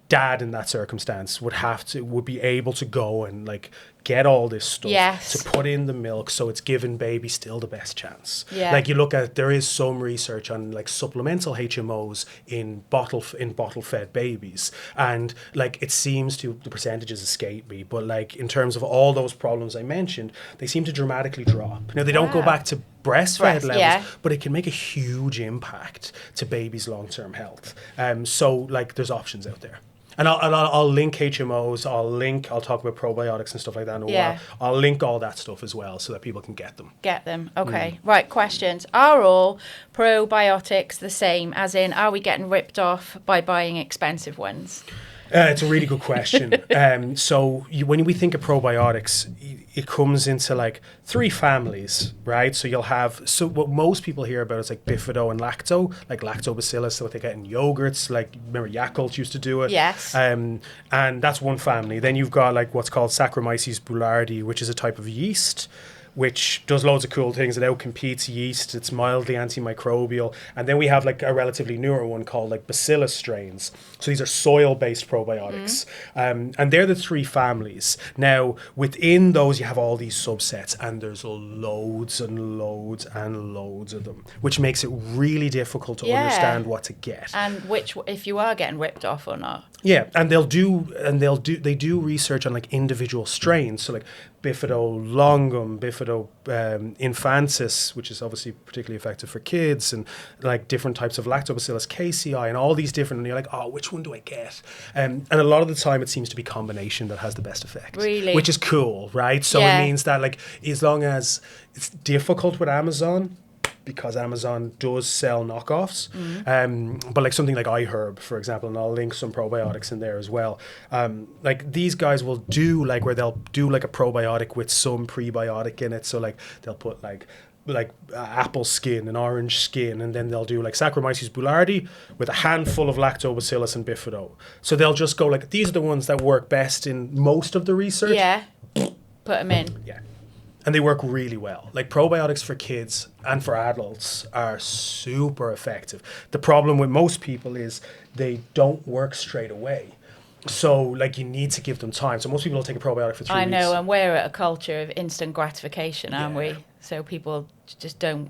S2: dad in that circumstance would be able to go and like get all this stuff
S1: Yes.
S2: to put in the milk, so it's giving baby still the best chance.
S1: Yeah.
S2: Like you look at, there is some research on like supplemental HMOs in bottle fed babies, and like it seems to, the percentages escape me, but like in terms of all those problems I mentioned, they seem to dramatically drop. Now they don't go
S1: Wow.
S2: back to breastfed levels,
S1: yeah.
S2: but it can make a huge impact to babies' long-term health. So like there's options out there. And I'll link HMOs, I'll talk about probiotics and stuff like that in a
S1: Yeah.
S2: while. I'll link all that stuff as well so that people can get them.
S1: Get them. Okay. Right. Questions. Are all probiotics the same? As in, are we getting ripped off by buying expensive ones?
S2: It's a really good question. When we think of probiotics, it comes into like three families, right? So you'll have, so what most people hear about is like bifido and lacto, like lactobacillus, so what they get in yogurts, like remember Yakult used to do it.
S1: Yes.
S2: And that's one family. Then you've got like what's called Saccharomyces boulardii, which is a type of yeast, which does loads of cool things. It outcompetes yeast. It's mildly antimicrobial. And then we have like a relatively newer one called like bacillus strains. So these are soil-based probiotics. And they're the three families. Now, within those, you have all these subsets, and there's loads and loads and loads of them, which makes it really difficult to
S1: Yeah.
S2: understand what to get.
S1: And which, if you are getting ripped off or not?
S2: Yeah, and they do research on like individual strains. So like Bifido longum, Bifido infantis, which is obviously particularly effective for kids, and like different types of Lactobacillus casei, and all these different. And you're like, oh, which one do I get? And a lot of the time, it seems to be combination that has the best effect.
S1: Really?
S2: Which is cool, right? So
S1: Yeah.
S2: it means that like as long as it's difficult with Amazon, because Amazon does sell knockoffs, but like something like iHerb, for example, and I'll link some probiotics in there as well. Like these guys will do like where they'll do like a probiotic with some prebiotic in it. So like they'll put like apple skin and orange skin, and then they'll do like Saccharomyces boulardii with a handful of lactobacillus and bifido. So they'll just go like, these are the ones that work best in most of the research.
S1: Yeah. Put them in.
S2: Yeah. And they work really well. Like probiotics for kids and for adults are super effective. The problem with most people is they don't work straight away. So like you need to give them time. So most people will take a probiotic for 3 weeks.
S1: I know, and we're at a culture of instant gratification, aren't
S2: Yeah.
S1: we? So people just don't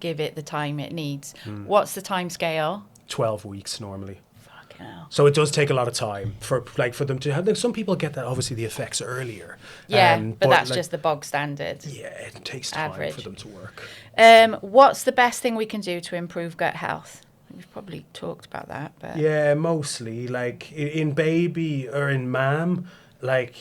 S1: give it the time it needs. What's the time scale?
S2: 12 weeks normally.
S1: Fucking hell.
S2: So it does take a lot of time for them to have. Some people get that, obviously, the effects earlier.
S1: Yeah, but that's
S2: like,
S1: just the bog standard.
S2: Yeah, it takes time
S1: average.
S2: for them to work.
S1: What's the best thing we can do to improve gut health? we've probably talked about that, but
S2: Yeah, mostly like in baby or in mam, like,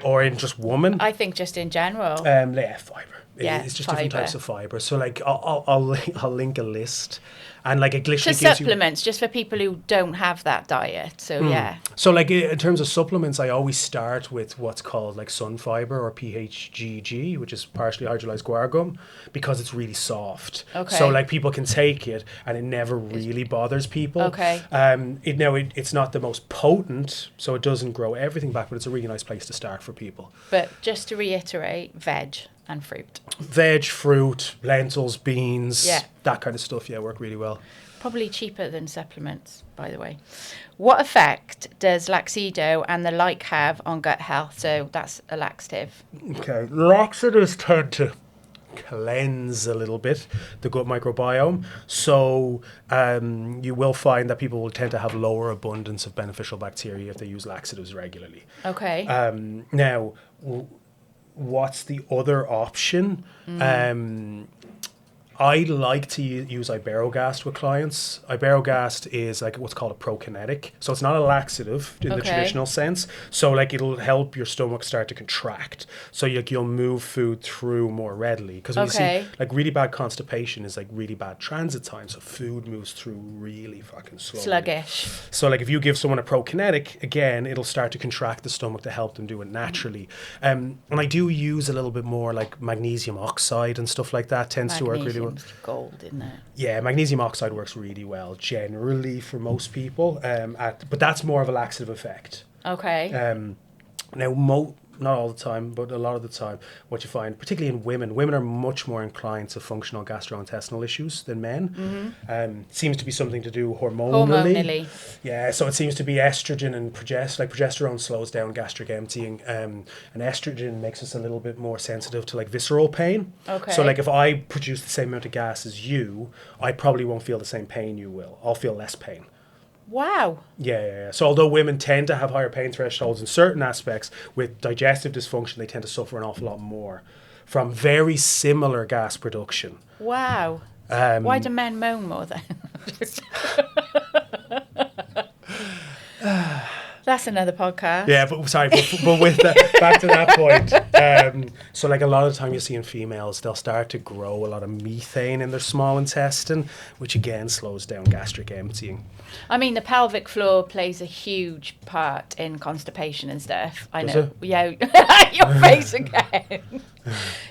S2: or in just woman.
S1: I think just in general.
S2: Yeah, fiber.
S1: Yeah,
S2: It's just different
S1: fibre.
S2: types of fiber. So like I'll link a list, and like it
S1: To
S2: literally gives you.
S1: supplements, just for people who don't have that diet. So yeah.
S2: So like in terms of supplements, I always start with what's called like sun fiber or PHGG, which is partially hydrolyzed guar gum, because it's really soft.
S1: Okay.
S2: So like people can take it and it never really bothers people.
S1: Okay.
S2: It's not the most potent, so it doesn't grow everything back, but it's a really nice place to start for people.
S1: But just to reiterate, veg and fruit.
S2: Veg, fruit, lentils, beans,
S1: Yeah.
S2: that kind of stuff, work really well.
S1: Probably cheaper than supplements, by the way. What effect does Laxido and the like have on gut health? So that's a laxative.
S2: Okay, laxatives tend to cleanse a little bit the gut microbiome, so you will find that people will tend to have lower abundance of beneficial bacteria if they use laxatives regularly.
S1: Okay.
S2: Now, what's the other option? I like to use Iberogast with clients. Iberogast is like what's called a prokinetic. So it's not a laxative in the traditional sense. So like it'll help your stomach start to contract. So you'll move food through more readily. Because when you see like really bad constipation is like really bad transit time. So food moves through really fucking slowly.
S1: Sluggish.
S2: So like if you give someone a prokinetic, again, it'll start to contract the stomach to help them do it naturally. And I do use a little bit more like magnesium oxide and stuff like that tends to work really well.
S1: Gold, isn't it?
S2: Yeah, magnesium oxide works really well generally for most people, but that's more of a laxative effect.
S1: Okay.
S2: Now, not all the time, but a lot of the time, what you find, particularly in women are much more inclined to functional gastrointestinal issues than men. Seems to be something to do hormonally. Yeah, so it seems to be estrogen and progesterone slows down gastric emptying, and estrogen makes us a little bit more sensitive to like visceral pain.
S1: Okay.
S2: So like if I produce the same amount of gas as you, I probably won't feel the same pain you will. I'll feel less pain.
S1: Wow.
S2: Yeah. So although women tend to have higher pain thresholds in certain aspects, with digestive dysfunction, they tend to suffer an awful lot more from very similar gas production.
S1: Wow. Why do men moan more then? That's another podcast.
S2: Yeah, but with that, back to that point. So like a lot of the time you see in females, they'll start to grow a lot of methane in their small intestine, which again slows down gastric emptying.
S1: I mean, the pelvic floor plays a huge part in constipation and stuff. I know. Yeah, your face again.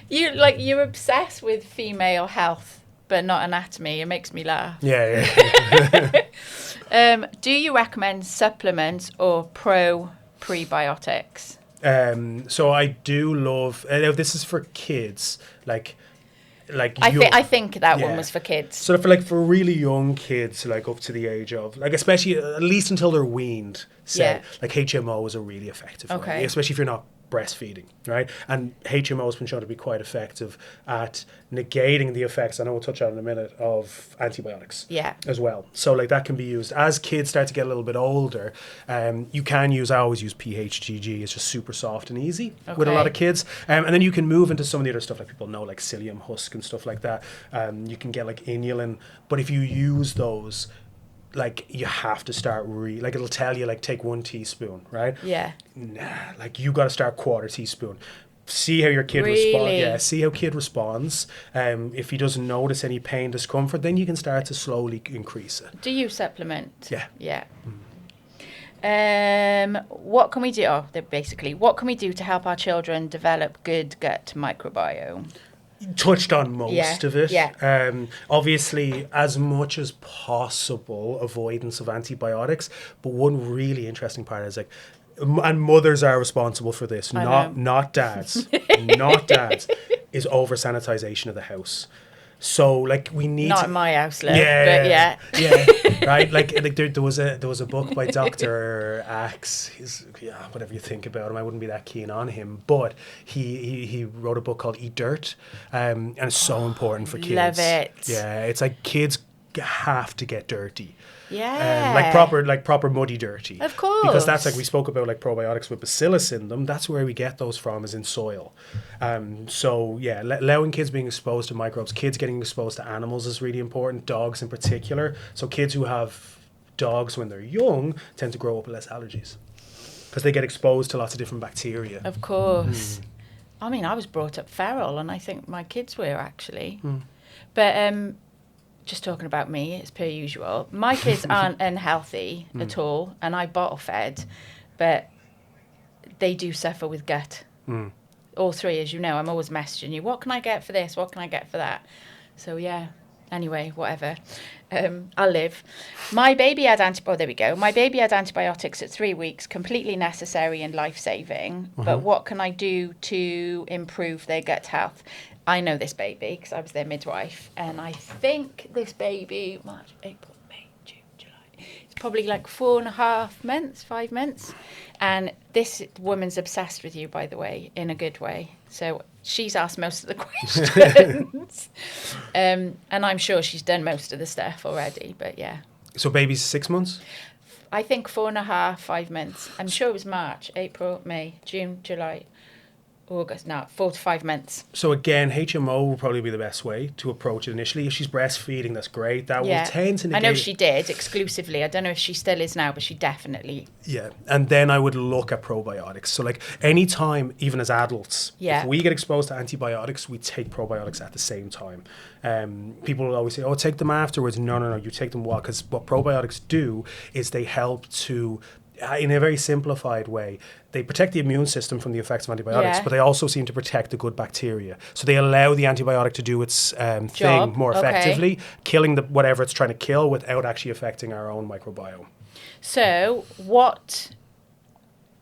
S1: You're obsessed with female health, but not anatomy. It makes me laugh.
S2: Yeah.
S1: Do you recommend supplements or prebiotics?
S2: So I do love. This is for kids.
S1: I think that one was for kids.
S2: So for really young kids, like up to the age of especially at least until they're weaned. Like HMO is a really effective way, especially if you're not breastfeeding, right? And HMO has been shown to be quite effective at negating the effects, I know we'll touch on in a minute, of antibiotics as well. So like that can be used as kids start to get a little bit older. You can use, I always use PHGG. It's just super soft and easy with a lot of kids. And then you can move into some of the other stuff like people know, like psyllium husk and stuff like that. You can get like inulin, but if you use those, like you have to start it'll tell you like take 1 teaspoon, right?
S1: Yeah.
S2: Nah, like you got to start 1/4 teaspoon. See how your kid responds. Yeah, see how kid responds. If he doesn't notice any pain, discomfort, then you can start to slowly increase it.
S1: Do you supplement?
S2: Yeah.
S1: What can we do? What can we do to help our children develop good gut microbiome?
S2: Touched on most of it.
S1: Yeah.
S2: Obviously, as much as possible, avoidance of antibiotics. But one really interesting part is and mothers are responsible for this, not dads, is over sanitization of the house. So like we need
S1: not in my house, but yeah,
S2: right. Like there was a book by Dr. Axe. Whatever you think about him, I wouldn't be that keen on him, but he wrote a book called Eat Dirt, and it's so important for kids.
S1: Love it.
S2: Yeah, it's like kids have to get dirty.
S1: Yeah.
S2: Like proper muddy dirty.
S1: Of course.
S2: Because that's like we spoke about like probiotics with bacillus in them. That's where we get those from, is in soil. So yeah, allowing kids being exposed to microbes, kids getting exposed to animals is really important, dogs in particular. So kids who have dogs when they're young tend to grow up with less allergies because they get exposed to lots of different bacteria.
S1: Of course. I mean, I was brought up feral, and I think my kids were actually. But just talking about me, as per usual, my kids aren't unhealthy at all, and I bottle fed, but they do suffer with gut. All three, as you know. I'm always messaging you, what can I get for this? What can I get for that? So yeah. Anyway, whatever. I'll live. My baby had antibiotics at 3 weeks, completely necessary and life-saving. But what can I do to improve their gut health? I know this baby because I was their midwife, and I think this baby, March, April, May, June, July, it's probably like 4.5 months, 5 months. And this woman's obsessed with you, by the way, in a good way. So she's asked most of the questions. And I'm sure she's done most of the stuff already, but yeah.
S2: So baby's 6 months?
S1: I think 4.5, 5 months. I'm sure it was March, April, May, June, July, August. No, 4 to 5 months.
S2: So again, HMO will probably be the best way to approach it initially. If she's breastfeeding, that's great. That will tend to negate.
S1: I know she did exclusively. I don't know if she still is now, but she definitely.
S2: Yeah, and then I would look at probiotics. So like any time, even as adults, if we get exposed to antibiotics, we take probiotics at the same time. People will always say, oh, take them afterwards. No, you take them while, because what probiotics do is they help to, in a very simplified way, they protect the immune system from the effects of antibiotics, but they also seem to protect the good bacteria. So they allow the antibiotic to do its thing more effectively, killing whatever it's trying to kill without actually affecting our own microbiome.
S1: So what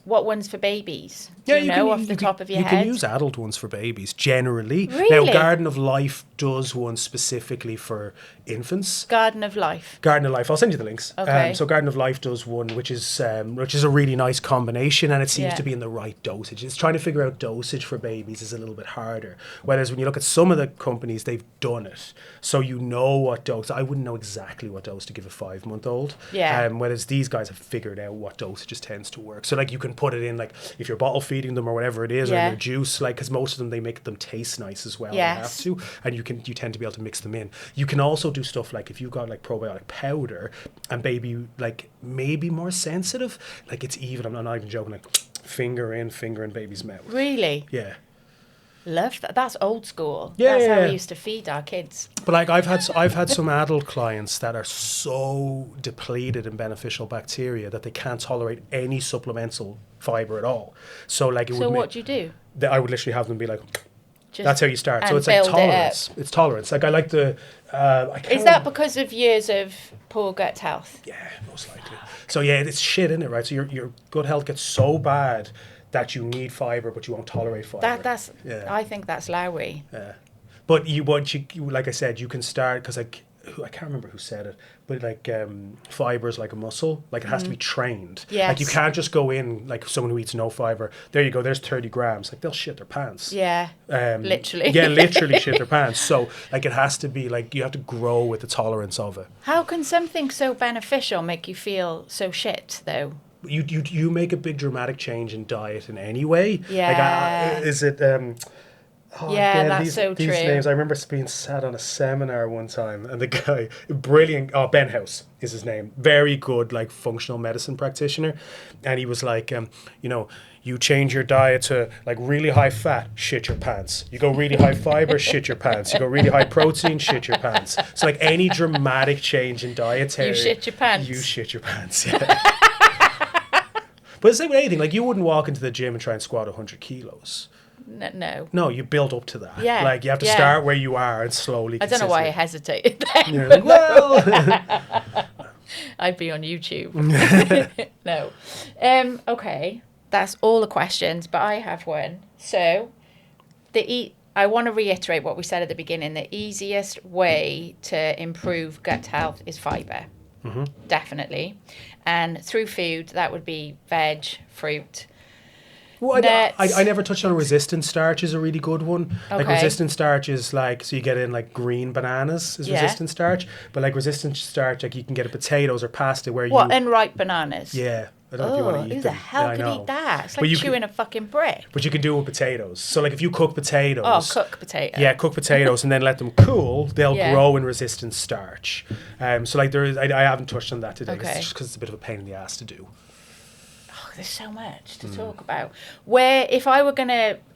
S1: one's for babies? Do you know off the top of your head?
S2: You can use adult ones for babies, generally.
S1: Really?
S2: Now, Garden of Life does one specifically for infants.
S1: Garden of Life.
S2: Garden of Life. I'll send you the links.
S1: Okay.
S2: So Garden of Life does one, which is a really nice combination, and it seems to be in the right dosage. It's trying to figure out dosage for babies is a little bit harder. Whereas when you look at some of the companies, they've done it. So you know what dose. I wouldn't know exactly what dose to give a 5-month-old.
S1: Yeah.
S2: Whereas these guys have figured out what dosages tends to work. So like you can put it in, like if you're bottle feeding them or whatever it is, or in their juice, like, because most of them, they make them taste nice as well.
S1: Yes.
S2: They have to, and you tend to be able to mix them in. You can also do stuff like if you've got like probiotic powder and baby like maybe more sensitive, like it's even, I'm not even joking, like finger in baby's mouth.
S1: Really?
S2: Yeah.
S1: Love that. That's old school.
S2: Yeah,
S1: That's how we used to feed our kids.
S2: But like I've had some adult clients that are so depleted in beneficial bacteria that they can't tolerate any supplemental fiber at all. So like
S1: what do you do?
S2: I would literally have them be like,
S1: Just
S2: that's how you start. So it's like tolerance. It's tolerance. Like I like the.
S1: Is that because of years of poor gut health?
S2: Yeah, most likely. So yeah, it's shit, isn't it? Right. So your gut health gets so bad that you need fiber, but you won't tolerate fiber.
S1: I think that's Lowry.
S2: Yeah, but you like I said, you can start, because like I can't remember who said it, but like fiber is like a muscle, like it has to be trained.
S1: Yes.
S2: Like you can't just go in like someone who eats no fiber. There you go. There's 30 grams. Like they'll shit their pants.
S1: Yeah. Literally.
S2: Yeah, literally shit their pants. So like it has to be like you have to grow with the tolerance of it. How
S1: can something so beneficial make you feel so shit though?
S2: You make a big dramatic change in diet in any way.
S1: Yeah.
S2: Like, is it? These names. I remember being sat on a seminar one time, and the guy, brilliant. Oh, Ben House is his name. Very good, like functional medicine practitioner, and he was like, you change your diet to like really high fat, shit your pants. You go really high fiber, shit your pants. You go really high protein, shit your pants. So like any dramatic change in dietary,
S1: you shit your pants.
S2: You shit your pants. Yeah. But it's like with anything, like you wouldn't walk into the gym and try and squat 100 kilos.
S1: No,
S2: you build up to that.
S1: Yeah.
S2: Like you have to start where you are and slowly.
S1: I don't know why I hesitated then.
S2: You're like, well,
S1: I'd be on YouTube. No. Okay, that's all the questions, but I have one. So, I want to reiterate what we said at the beginning. The easiest way to improve gut health is fiber. Mm-hmm. Definitely. And through food, that would be veg, fruit,
S2: Well,
S1: nuts.
S2: I never touched on resistant starch is a really good one. Like
S1: Okay.
S2: resistant starch is like, so you get in like green bananas is resistant starch, but like resistant starch, like you can get in potatoes or pasta where
S1: What, unripe bananas?
S2: yeah, I don't know if you want to eat
S1: who
S2: them.
S1: the hell
S2: I
S1: could
S2: know.
S1: eat that? It's
S2: But
S1: like
S2: you
S1: chewing a fucking brick.
S2: But you can do it with potatoes. So like if you cook potatoes.
S1: Oh, cook potato.
S2: Yeah, cook potatoes and then let them cool. They'll
S1: Yeah.
S2: grow in resistant starch. So like there is, I haven't touched on that today.
S1: Okay.
S2: Just because it's a bit of a pain in the ass to do.
S1: Oh, there's so much to talk about. Where, if I were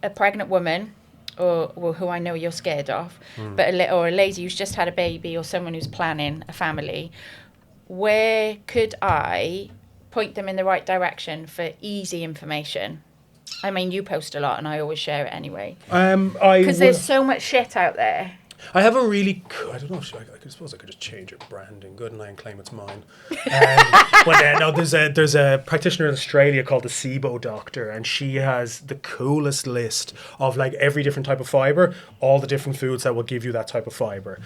S1: a pregnant woman, or who I know you're scared of, but or a lady who's just had a baby, or someone who's planning a family, where could I point them in the right direction for easy information? I mean, you post a lot, and I always share it anyway. Because there's so much shit out there.
S2: I have a really, I don't know, I suppose I could just change your branding, good, and claim it's mine. But no, there's a practitioner in Australia called the SIBO doctor, and she has the coolest list of like every different type of fibre, all the different foods that will give you that type of fibre.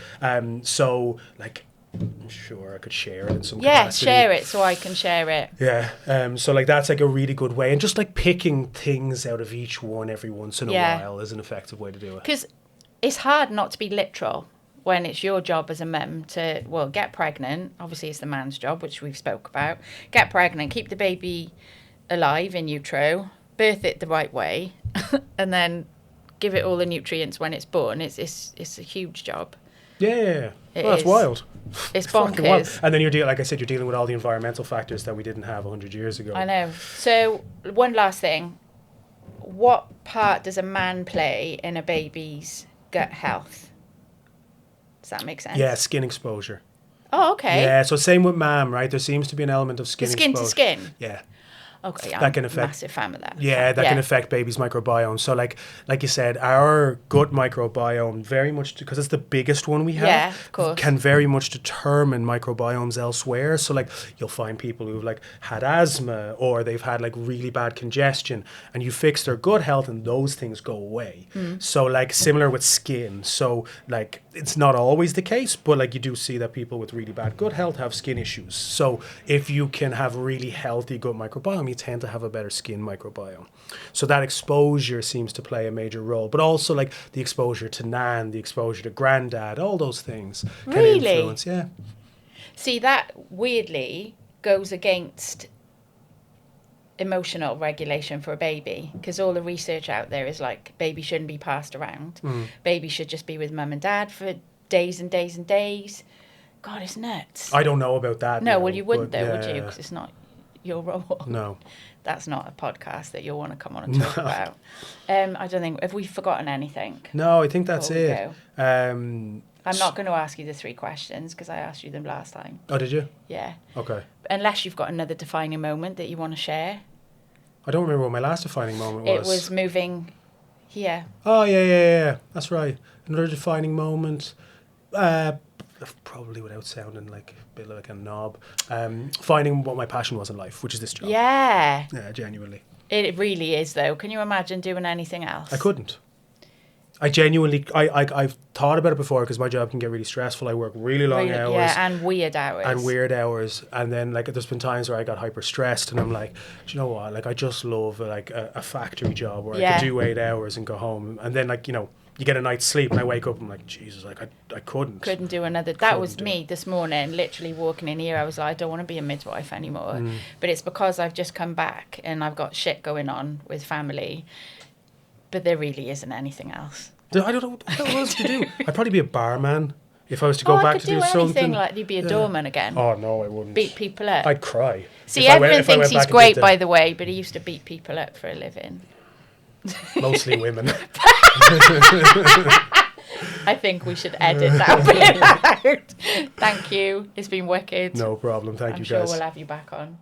S2: So like, I'm sure I could share it in some capacity.
S1: Share it so I can share it.
S2: Yeah, so like that's like a really good way, and just like picking things out of each one every once in a while is an effective way to do it.
S1: Because it's hard not to be literal when it's your job as a mum to, well, get pregnant. Obviously, it's the man's job, which we've spoke about. Get pregnant, keep the baby alive in utero, birth it the right way, and then give it all the nutrients when it's born. It's a huge job.
S2: Yeah. Well, that's wild.
S1: It's
S2: Fucking wild.
S1: bonkers.
S2: And then you're like I said, you're dealing with all the environmental factors that we didn't have 100 years ago.
S1: I know. So one last thing. What part does a man play in a baby's gut health? Does that make sense?
S2: Yeah, skin exposure.
S1: Oh, okay.
S2: Yeah, so same with mam, right? There seems to be an element of skin
S1: Skin
S2: exposure.
S1: to skin.
S2: Yeah.
S1: Okay,
S2: That can
S1: I'm a
S2: affect-
S1: massive fan of that.
S2: Yeah, that can affect baby's microbiome. So like you said, our gut microbiome very much, because it's the biggest one we have,
S1: Yeah, of course.
S2: can very much determine microbiomes elsewhere. So like you'll find people who've like had asthma or they've had like really bad congestion, and you fix their gut health and those things go away. So like similar with skin. So like it's not always the case, but like you do see that people with really bad gut health have skin issues. So if you can have a really healthy gut microbiome, you tend to have a better skin microbiome. So that exposure seems to play a major role, but also like the exposure to nan, the exposure to granddad, all those things can influence. Yeah.
S1: See, that weirdly goes against emotional regulation for a baby, because all the research out there is like baby shouldn't be passed around. Baby should just be with mum and dad for days and days and days. God, it's nuts.
S2: I don't know about that.
S1: No,
S2: now,
S1: well, you wouldn't
S2: but
S1: though, would you? Because it's not your role.
S2: No.
S1: That's not a podcast that you'll want to come on and talk about. I don't think, have we forgotten anything?
S2: No, I think that's
S1: Before we
S2: it.
S1: go? I'm not going to ask you the 3 questions because I asked you them last time.
S2: Oh, did you?
S1: Yeah.
S2: Okay.
S1: Unless you've got another defining moment that you want to share.
S2: I don't remember what my last defining moment was.
S1: It was moving here.
S2: Oh, yeah. That's right. Another defining moment. Probably without sounding like a bit like a knob. Finding what my passion was in life, which is this job.
S1: Yeah.
S2: Yeah, genuinely.
S1: It really is, though. Can you imagine doing anything else?
S2: I couldn't. I genuinely, I've thought about it before because my job can get really stressful. I work really long hours.
S1: Yeah, and weird hours.
S2: And then like there's been times where I got hyper stressed and I'm like, do you know what? Like I just love like a factory job where I could do 8 hours and go home. And then like, you know, you get a night's sleep and I wake up and I'm like, Jesus, like I couldn't.
S1: Couldn't do another. That was me this morning, literally walking in here. I was like, I don't want to be a midwife anymore. But it's because I've just come back and I've got shit going on with family. But there really isn't anything else.
S2: I don't know what else to do. I'd probably be a barman if I was to go back to do something.
S1: Anything, like you'd be a doorman again.
S2: Oh, no, I wouldn't.
S1: Beat people up.
S2: I'd cry.
S1: See, everyone thinks he's great, by the way, but he used to beat people up for a living.
S2: Mostly women.
S1: I think we should edit that bit out. Thank you. It's been wicked.
S2: No problem. Thank you, guys.
S1: I'm sure we'll have you back on.